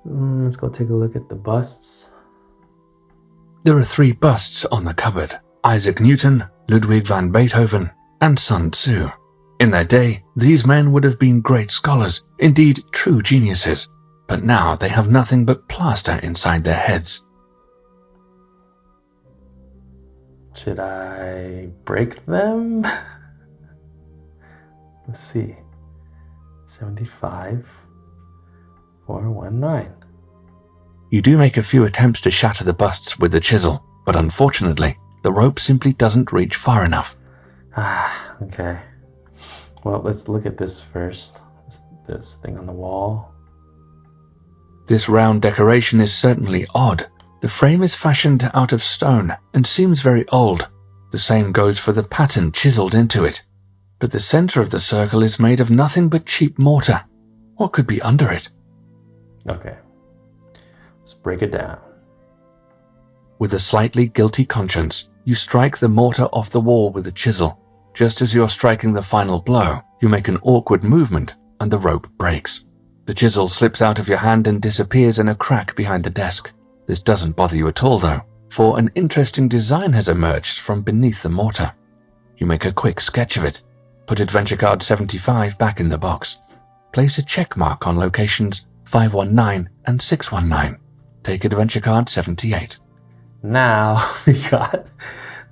Let's go take a look at the busts. There are 3 busts on the cupboard: Isaac Newton, Ludwig van Beethoven, and Sun Tzu. In their day, these men would have been great scholars, indeed true geniuses, but now they have nothing but plaster inside their heads. Should I break them? Let's see. 75, 419. You do make a few attempts to shatter the busts with the chisel, but unfortunately, the rope simply doesn't reach far enough. Okay. Well, let's look at this first. This thing on the wall. This round decoration is certainly odd. The frame is fashioned out of stone and seems very old. The same goes for the pattern chiseled into it. But the center of the circle is made of nothing but cheap mortar. What could be under it? Okay. Let's break it down. With a slightly guilty conscience, you strike the mortar off the wall with a chisel. Just as you're striking the final blow, you make an awkward movement and the rope breaks. The chisel slips out of your hand and disappears in a crack behind the desk. This doesn't bother you at all though, for an interesting design has emerged from beneath the mortar. You make a quick sketch of it. Put adventure card 75 back in the box. Place a check mark on locations 519 and 619. Take adventure card 78. Now we got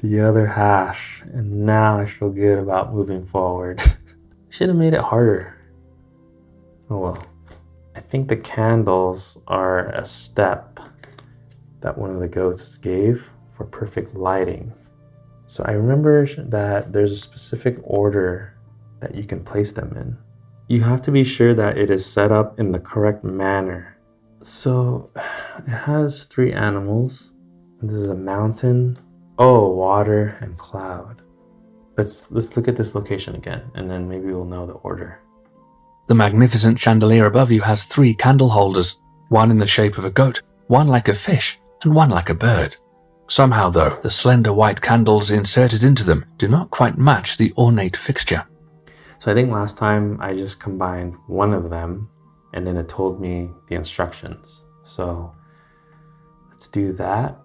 the other half, and now I feel good about moving forward. Should have made it harder. Oh well. I think the candles are a step that one of the ghosts gave for perfect lighting. So I remember that there's a specific order that you can place them in. You have to be sure that it is set up in the correct manner. So it has 3 animals. This is a mountain. Oh, water and cloud. Let's look at this location again, and then maybe we'll know the order. The magnificent chandelier above you has 3 candle holders, one in the shape of a goat, one like a fish, and one like a bird. Somehow, though, the slender white candles inserted into them do not quite match the ornate fixture. So I think last time I just combined one of them, and then it told me the instructions. So let's do that.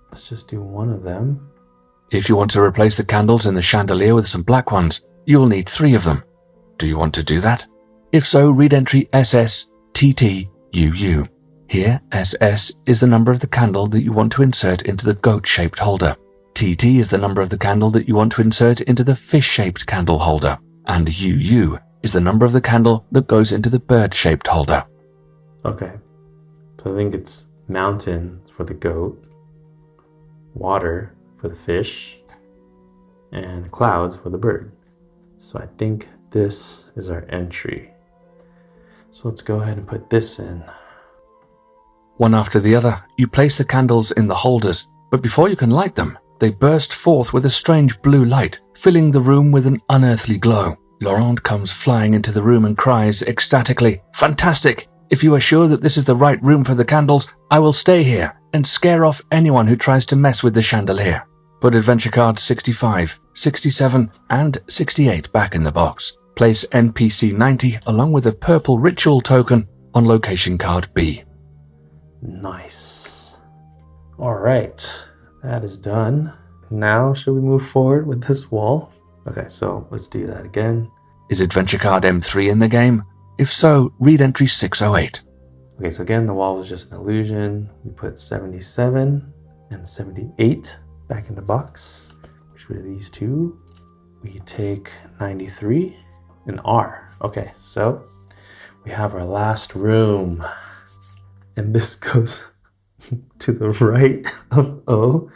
Let's just do one of them. If you want to replace the candles in the chandelier with some black ones, you'll need 3 of them. Do you want to do that? If so, read entry SSTTUU. Here, SS is the number of the candle that you want to insert into the goat-shaped holder. TT is the number of the candle that you want to insert into the fish-shaped candle holder, and UU is the number of the candle that goes into the bird-shaped holder. Okay. So I think it's mountain for the goat, water for the fish, and clouds for the bird. So I think this is our entry. So let's go ahead and put this in. One after the other, you place the candles in the holders, but before you can light them, they burst forth with a strange blue light, filling the room with an unearthly glow. Laurent comes flying into the room and cries ecstatically, "Fantastic! If you are sure that this is the right room for the candles, I will stay here and scare off anyone who tries to mess with the chandelier." Put adventure cards 65, 67, and 68 back in the box. Place NPC 90 along with a purple ritual token on location card B. Nice. All right, that is done. Now, should we move forward with this wall? Okay, so let's do that again. Is adventure card M3 in the game? If so, read entry 608. Okay, so again, the wall was just an illusion. We put 77 and 78 back in the box. Which rid of these two. We take 93 and R. Okay, so we have our last room. And this goes to the right of O.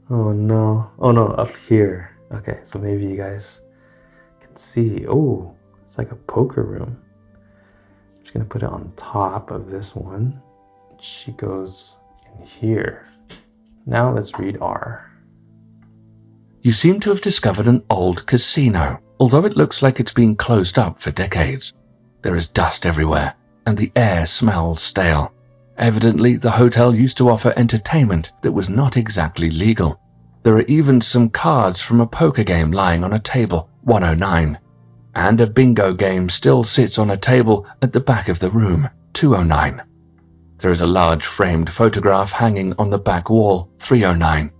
Oh no. Oh no, up here. Okay, so maybe you guys can see. Oh, it's like a poker room. I'm just gonna put it on top of this one. She goes in here. Now let's read R. You seem to have discovered an old casino, although it looks like it's been closed up for decades. There is dust everywhere, and the air smells stale. Evidently, the hotel used to offer entertainment that was not exactly legal. There are even some cards from a poker game lying on a table, 109. And a bingo game still sits on a table at the back of the room, 209. There is a large framed photograph hanging on the back wall, 309.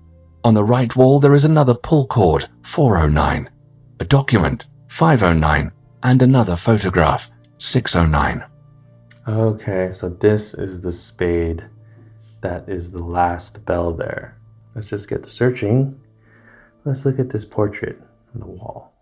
On the right wall there is another pull cord, 409. A document, 509. And another photograph, 609. Okay, so this is the spade. That is the last bell there. Let's just get to searching. Let's look at this portrait on the wall.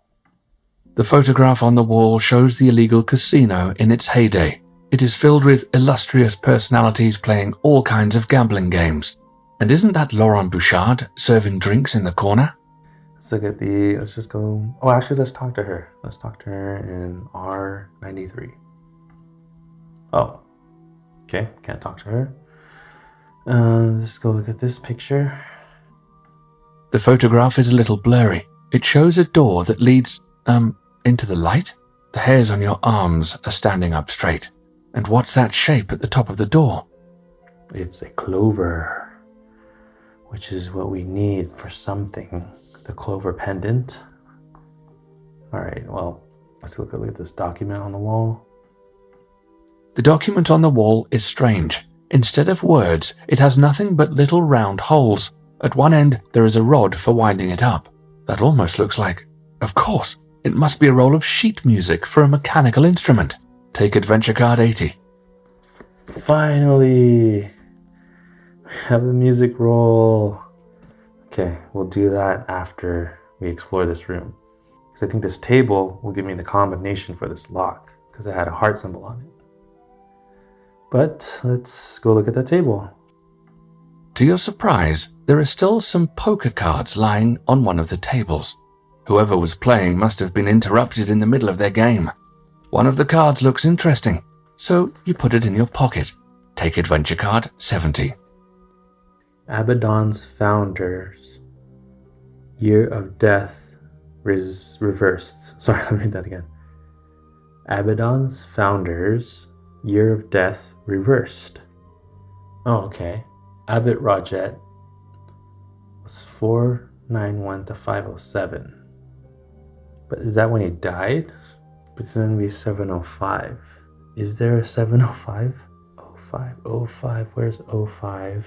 The photograph on the wall shows the illegal casino in its heyday. It is filled with illustrious personalities playing all kinds of gambling games. And isn't that Laurent Bouchard serving drinks in the corner? Let's look at let's just go, oh actually let's talk to her. Let's talk to her in R93. Oh, okay, can't talk to her. Let's go look at this picture. The photograph is a little blurry. It shows a door that leads, into the light? The hairs on your arms are standing up straight. And what's that shape at the top of the door? It's a clover, which is what we need for something. The clover pendant. All right, well, let's look at this document on the wall. The document on the wall is strange. Instead of words, it has nothing but little round holes. At one end, there is a rod for winding it up. That almost looks like... Of course, it must be a roll of sheet music for a mechanical instrument. Take adventure card 80. Finally! We have the music roll. Okay, we'll do that after we explore this room. Because I think this table will give me the combination for this lock, because it had a heart symbol on it. But let's go look at that table. To your surprise, there are still some poker cards lying on one of the tables. Whoever was playing must have been interrupted in the middle of their game. One of the cards looks interesting, so you put it in your pocket. Take adventure card 70. Abaddon's founders, year of death reversed. Sorry, let me read that again. Abaddon's founders, year of death reversed. Oh, okay. Abbot Roget was 491 to 507. But is that when he died? But it's going to be 705. Is there a 705? 05, 05, where's 05?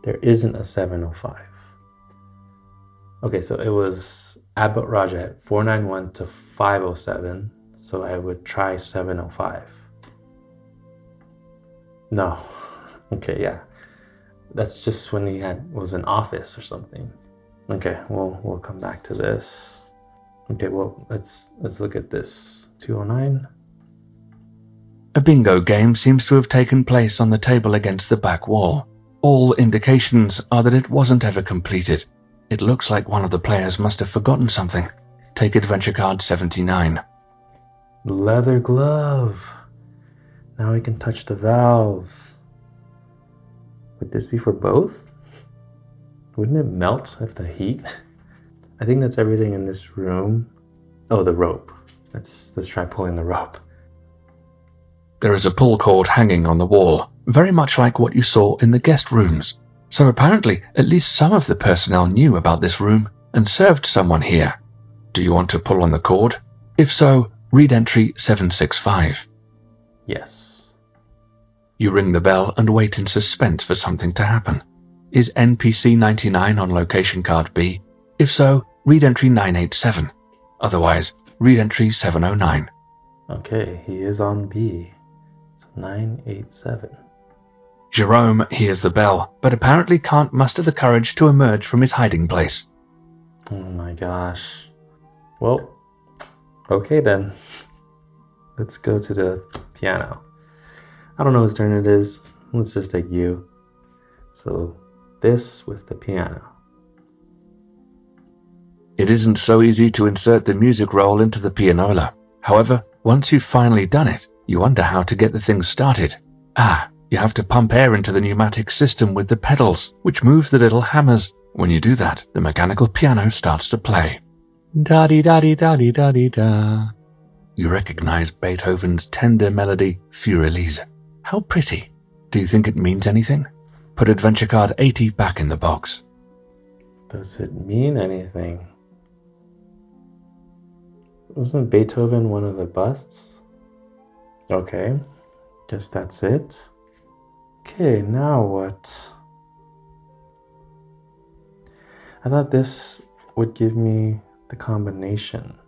There isn't a 705. Okay, so it was Abbot Roget 491 to 507. So I would try 705. No. Okay, yeah. That's just when he was in office or something. Okay, we'll come back to this. Okay, well, let's look at this. 209. A bingo game seems to have taken place on the table against the back wall. All indications are that it wasn't ever completed. It looks like one of the players must have forgotten something. Take adventure card 79. Leather glove. Now we can touch the valves. Would this be for both? Wouldn't it melt if the heat? I think that's everything in this room. Oh, the rope. Let's try pulling the rope. There is a pull cord hanging on the wall, very much like what you saw in the guest rooms. So apparently, at least some of the personnel knew about this room and served someone here. Do you want to pull on the cord? If so, read entry 765. Yes. You ring the bell and wait in suspense for something to happen. Is NPC 99 on location card B? If so, read entry 987. Otherwise, read entry 709. Okay, he is on B. So 987. Jerome hears the bell, but apparently can't muster the courage to emerge from his hiding place. Oh my gosh. Well, okay then. Let's go to the piano. I don't know whose turn it is. Let's just take you. So this with the piano. It isn't so easy to insert the music roll into the pianola. However, once you've finally done it, you wonder how to get the thing started. You have to pump air into the pneumatic system with the pedals, which move the little hammers. When you do that, the mechanical piano starts to play. Da-dee-da-dee-da-dee-da-dee-da. You recognize Beethoven's tender melody, Fur-Elise. How pretty. Do you think it means anything? Put adventure card 80 back in the box. Does it mean anything? Wasn't Beethoven one of the busts? Okay, guess that's it. Okay, now what? I thought this would give me the combination.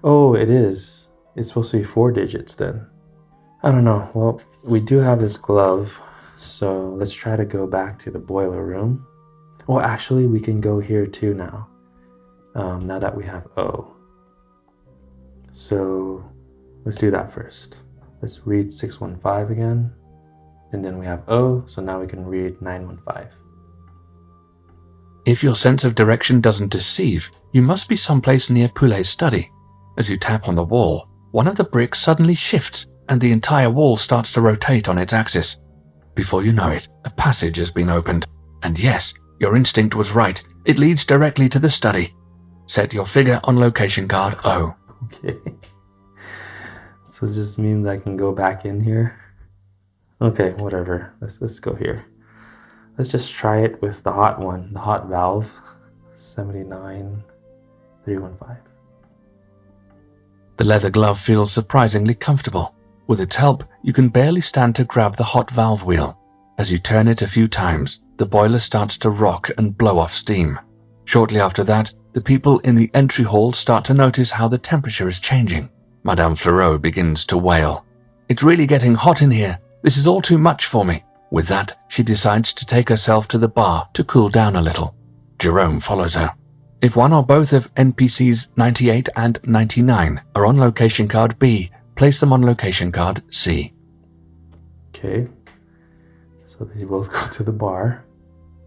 Oh, it is. It's supposed to be 4 digits then. I don't know. Well, we do have this glove, so let's try to go back to the boiler room. Well, actually, we can go here too now. Now that we have O. So let's do that first. Let's read 615 again. And then we have O, so now we can read 915. If your sense of direction doesn't deceive, you must be someplace near Poulet's study. As you tap on the wall, one of the bricks suddenly shifts and the entire wall starts to rotate on its axis. Before you know it, a passage has been opened. And yes, your instinct was right. It leads directly to the study. Set your figure on location card O. Okay. So it just means I can go back in here. Okay, whatever. Let's go here. Let's just try it with the hot one, the hot valve. 79315. The leather glove feels surprisingly comfortable. With its help, you can barely stand to grab the hot valve wheel. As you turn it a few times, the boiler starts to rock and blow off steam. Shortly after that, the people in the entry hall start to notice how the temperature is changing. Madame Fleurot begins to wail. "It's really getting hot in here. This is all too much for me." With that, she decides to take herself to the bar to cool down a little. Jerome follows her. If one or both of NPCs 98 and 99 are on location card B, place them on location card C. Okay. So they both go to the bar.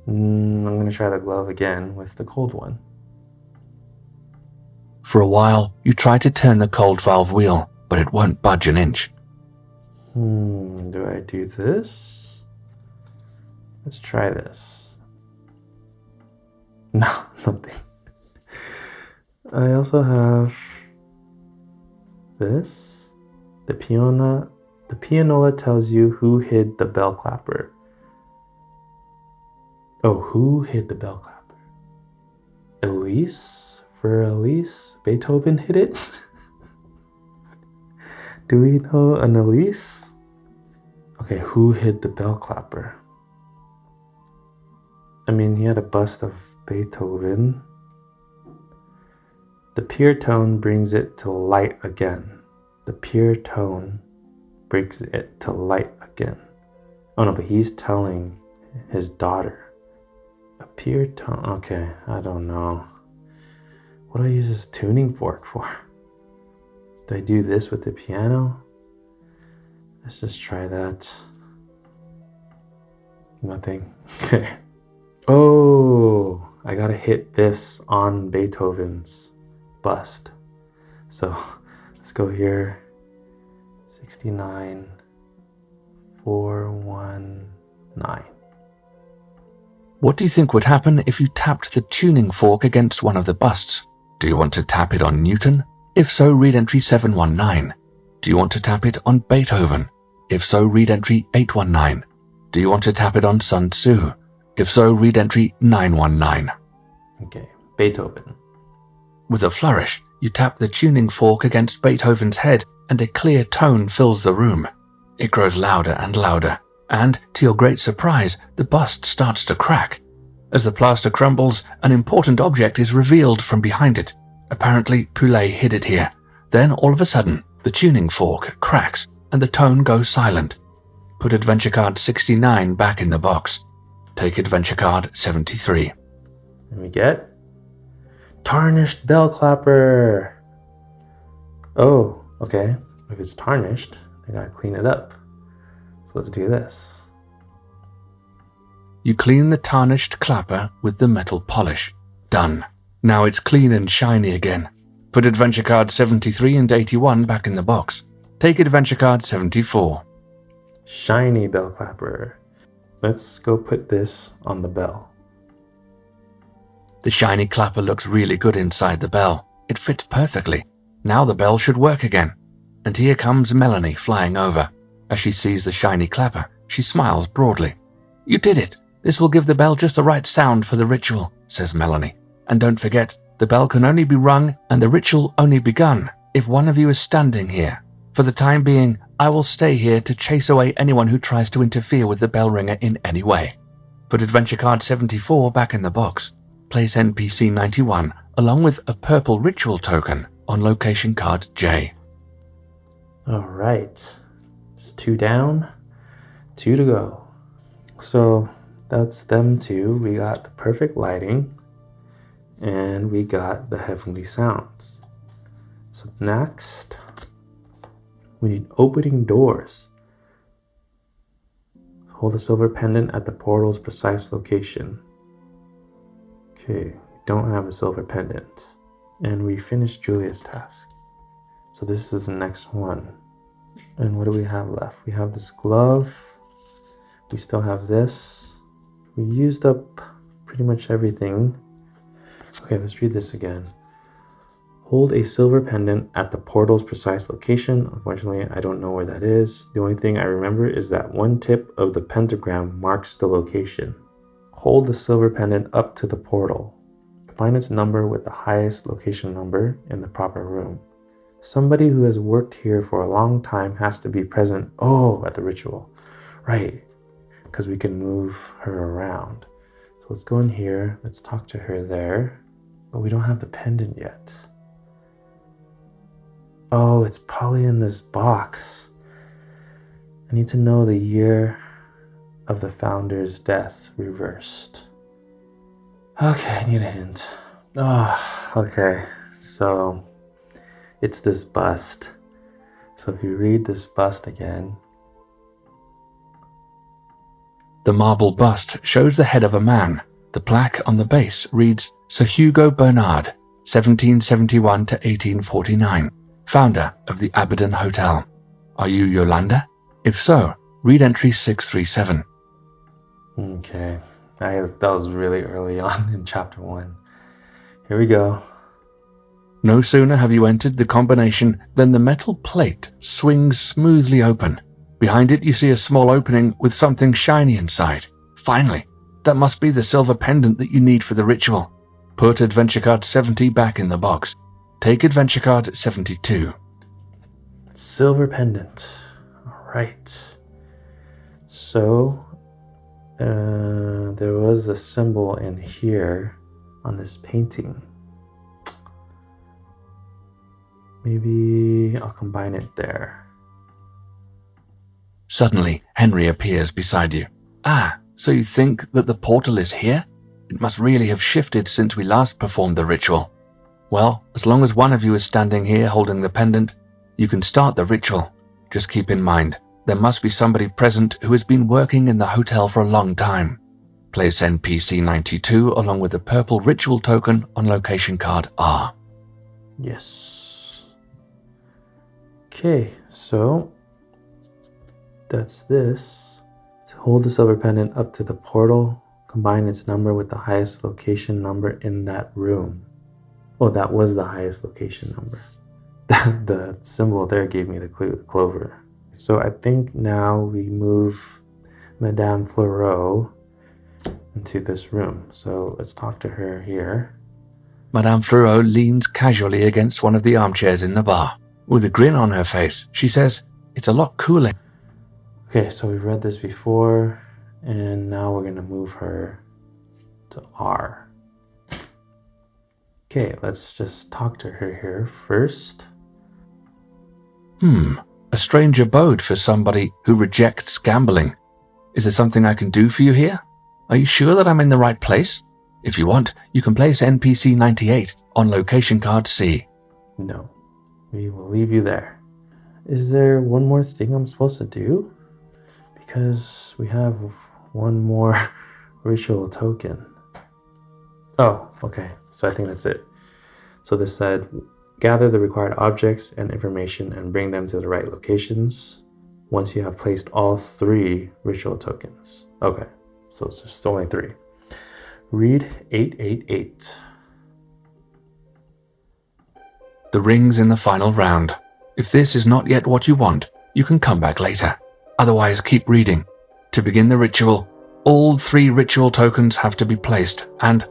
I'm going to try the glove again with the cold one. For a while, you try to turn the cold valve wheel, but it won't budge an inch. Do I do this? Let's try this. No, nothing. I also have this. The pianola tells you who hid the bell clapper. Oh, who hid the bell clapper? Elise? For Elise? Beethoven hid it? Do we know an Elise? Okay, who hid the bell clapper? I mean, he had a bust of Beethoven. The pure tone brings it to light again. The pure tone brings it to light again. Oh no, but he's telling his daughter. Appear tone. Okay, I don't know. What do I use this tuning fork for? Do I do this with the piano? Let's just try that. Nothing. Okay. Oh, I gotta hit this on Beethoven's bust. So let's go here. 69, 419. What do you think would happen if you tapped the tuning fork against one of the busts? Do you want to tap it on Newton? If so, read entry 719. Do you want to tap it on Beethoven? If so, read entry 819. Do you want to tap it on Sun Tzu? If so, read entry 919. Okay, Beethoven. With a flourish, you tap the tuning fork against Beethoven's head and a clear tone fills the room. It grows louder and louder, and, to your great surprise, the bust starts to crack. As the plaster crumbles, an important object is revealed from behind it. Apparently, Poulet hid it here. Then, all of a sudden, the tuning fork cracks and the tone goes silent. Put adventure card 69 back in the box. Take adventure card 73. And we get tarnished bell clapper. Oh, okay. If it's tarnished, I gotta clean it up. So let's do this. You clean the tarnished clapper with the metal polish. Done. Now it's clean and shiny again. Put adventure card 73 and 81 back in the box. Take adventure card 74. Shiny bell clapper. Let's go put this on the bell. The shiny clapper looks really good inside the bell. It fits perfectly. Now the bell should work again. And here comes Melanie flying over. As she sees the shiny clapper, she smiles broadly. You did it. This will give the bell just the right sound for the ritual, says Melanie. And don't forget, the bell can only be rung and the ritual only begun if one of you is standing here. For the time being, I will stay here to chase away anyone who tries to interfere with the bell ringer in any way. Put adventure card 74 back in the box. Place NPC 91 along with a purple ritual token on location card J. Alright. It's 2 down, 2 to go. So that's them two. We got the perfect lighting and we got the heavenly sounds. So next, we need opening doors. Hold a silver pendant at the portal's precise location. Okay, don't have a silver pendant. And we finished Julia's task. So this is the next one. And what do we have left? We have this glove. We still have this. We used up pretty much everything. Okay, let's read this again. Hold a silver pendant at the portal's precise location. Unfortunately, I don't know where that is. The only thing I remember is that one tip of the pentagram marks the location. Hold the silver pendant up to the portal. Find its number with the highest location number in the proper room. Somebody who has worked here for a long time has to be present. Oh, at the ritual. Right, because we can move her around. So let's go in here. Let's talk to her there. But we don't have the pendant yet. Oh, it's probably in this box. I need to know the year of the founder's death reversed. Okay, I need a hint. Oh, okay. So it's this bust. So if you read this bust again. The marble bust shows the head of a man. The plaque on the base reads Sir Hugo Bernard, 1771 to 1849, founder of the Abaddon Hotel. Are you Yolanda? If so, read entry 637. Okay, that was really early on in chapter 1. Here we go. No sooner have you entered the combination than the metal plate swings smoothly open. Behind it you see a small opening with something shiny inside. Finally, that must be the silver pendant that you need for the ritual. Put adventure card 70 back in the box. Take adventure card 72. Silver pendant. All right. So, there was a symbol in here on this painting. Maybe I'll combine it there. Suddenly, Henry appears beside you. Ah, So you think that the portal is here? It must really have shifted since we last performed the ritual. Well, as long as one of you is standing here holding the pendant, you can start the ritual. Just keep in mind, there must be somebody present who has been working in the hotel for a long time. Place NPC 92 along with the purple ritual token on location card R. Yes. Okay, so that's this. To hold the silver pendant up to the portal, combine its number with the highest location number in that room. Oh, that was the highest location number. The symbol there gave me the clover. So I think now we move Madame Fleurot into this room. So let's talk to her here. Madame Fleurot leans casually against one of the armchairs in the bar. With a grin on her face, she says, "It's a lot cooler." Okay, so we've read this before, and now we're going to move her to R. Okay, let's just talk to her here first. A strange abode for somebody who rejects gambling. Is there something I can do for you here? Are you sure that I'm in the right place? If you want, you can place NPC 98 on location card C. No, we will leave you there. Is there one more thing I'm supposed to do? Because we have one more ritual token. Oh, okay. So I think that's it. So this said, gather the required objects and information and bring them to the right locations once you have placed all 3 ritual tokens. Okay, so it's just only 3. Read 888. The ring's in the final round. If this is not yet what you want, you can come back later. Otherwise, keep reading. To begin the ritual, all 3 ritual tokens have to be placed, and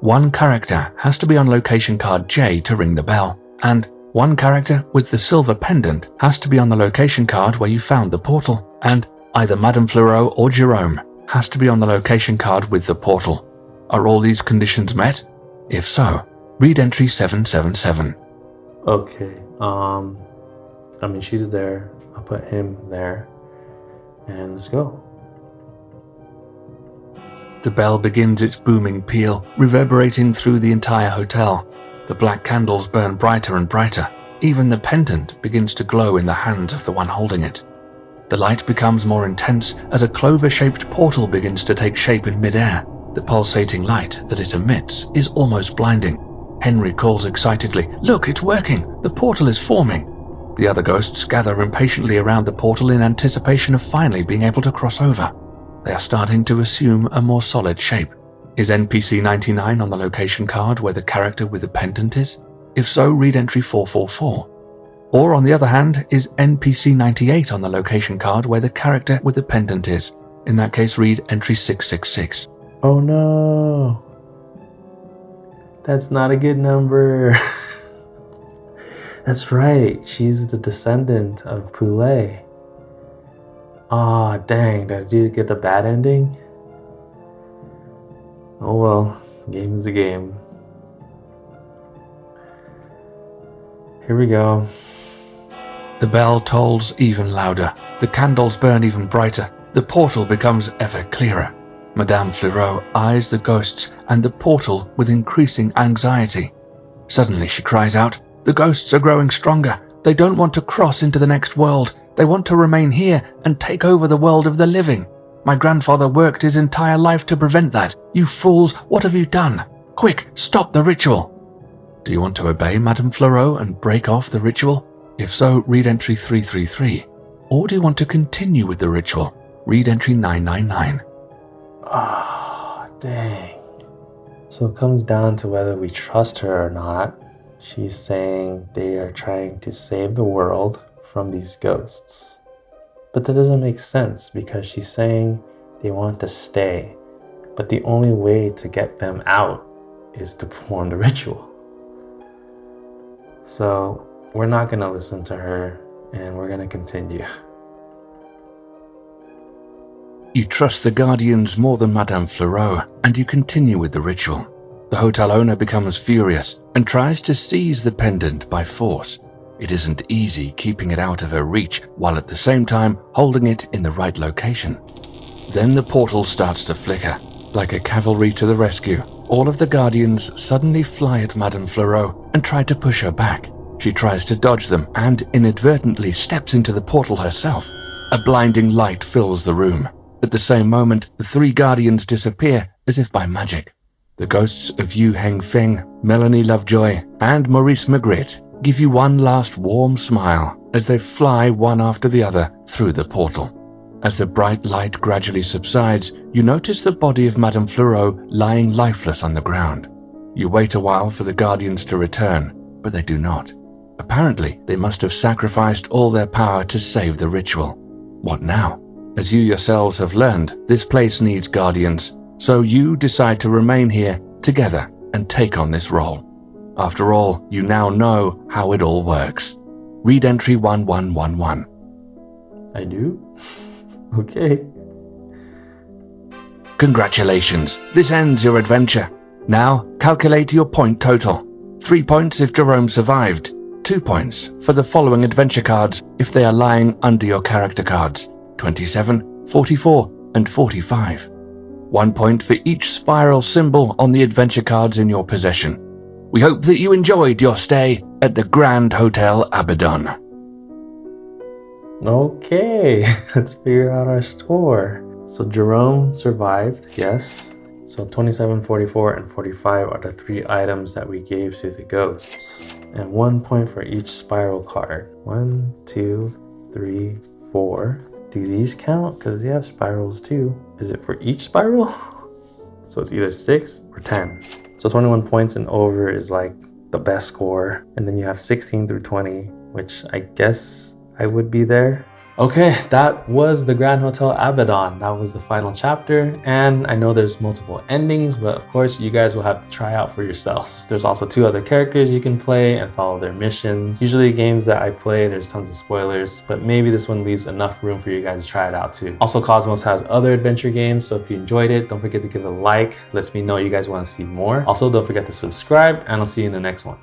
1 character has to be on location card J to ring the bell, and 1 character with the silver pendant has to be on the location card where you found the portal, and either Madame Fleurot or Jerome has to be on the location card with the portal. Are all these conditions met? If so, read entry 777. Okay, she's there. I'll put him there. And let's go. The bell begins its booming peal, reverberating through the entire hotel. The black candles burn brighter and brighter. Even the pendant begins to glow in the hands of the one holding it. The light becomes more intense as a clover-shaped portal begins to take shape in midair. The pulsating light that it emits is almost blinding. Henry calls excitedly, "Look, it's working! The portal is forming!" The other ghosts gather impatiently around the portal in anticipation of finally being able to cross over. They are starting to assume a more solid shape. Is NPC 99 on the location card where the character with the pendant is? If so, read entry 444. Or on the other hand, is NPC 98 on the location card where the character with the pendant is? In that case, read entry 666. Oh no! That's not a good number. That's right, she's the descendant of Poulet. Aw, dang, did you get the bad ending? Oh well, game is a game. Here we go. The bell tolls even louder. The candles burn even brighter. The portal becomes ever clearer. Madame Fleurot eyes the ghosts and the portal with increasing anxiety. Suddenly she cries out, "The ghosts are growing stronger. They don't want to cross into the next world. They want to remain here and take over the world of the living. My grandfather worked his entire life to prevent that. You fools, what have you done? Quick, stop the ritual." Do you want to obey Madame Fleurot and break off the ritual? If so, read entry 333. Or do you want to continue with the ritual? Read entry 999. Ah, dang. So it comes down to whether we trust her or not. She's saying they are trying to save the world from these ghosts. But that doesn't make sense because she's saying they want to stay. But the only way to get them out is to perform the ritual. So we're not going to listen to her and we're going to continue. You trust the Guardians more than Madame Fleurot, and you continue with the ritual. The hotel owner becomes furious and tries to seize the pendant by force. It isn't easy keeping it out of her reach while at the same time holding it in the right location. Then the portal starts to flicker. Like a cavalry to the rescue, all of the Guardians suddenly fly at Madame Fleurot and try to push her back. She tries to dodge them and inadvertently steps into the portal herself. A blinding light fills the room. At the same moment, the 3 Guardians disappear as if by magic. The ghosts of Yu Hengfeng, Melanie Lovejoy, and Maurice Magritte give you one last warm smile as they fly one after the other through the portal. As the bright light gradually subsides, you notice the body of Madame Fleurot lying lifeless on the ground. You wait a while for the Guardians to return, but they do not. Apparently, they must have sacrificed all their power to save the ritual. What now? As you yourselves have learned, this place needs Guardians, so you decide to remain here together and take on this role. After all, you now know how it all works. Read entry 1111. I do? Okay. Congratulations, this ends your adventure. Now, calculate your point total. 3 points if Jerome survived. 2 points for the following adventure cards if they are lying under your character cards: 27, 44, and 45. 1 point for each spiral symbol on the adventure cards in your possession. We hope that you enjoyed your stay at the Grand Hotel Abaddon. Okay, let's figure out our score. So Jerome survived, yes. So 27, 44, and 45 are the 3 items that we gave to the ghosts. And 1 point for each spiral card. 1, 2, 3, 4. Do these count? Because they have spirals too. Is it for each spiral? So it's either 6 or 10. So 21 points and over is like the best score. And then you have 16 through 20, which I guess I would be there. Okay, that was the Grand Hotel Abaddon. That was the final chapter. And I know there's multiple endings, but of course you guys will have to try out for yourselves. There's also 2 other characters you can play and follow their missions. Usually games that I play, there's tons of spoilers, but maybe this one leaves enough room for you guys to try it out too. Also, KOSMOS has other adventure games, so if you enjoyed it, don't forget to give it a like. Lets me know you guys want to see more. Also, don't forget to subscribe, and I'll see you in the next one.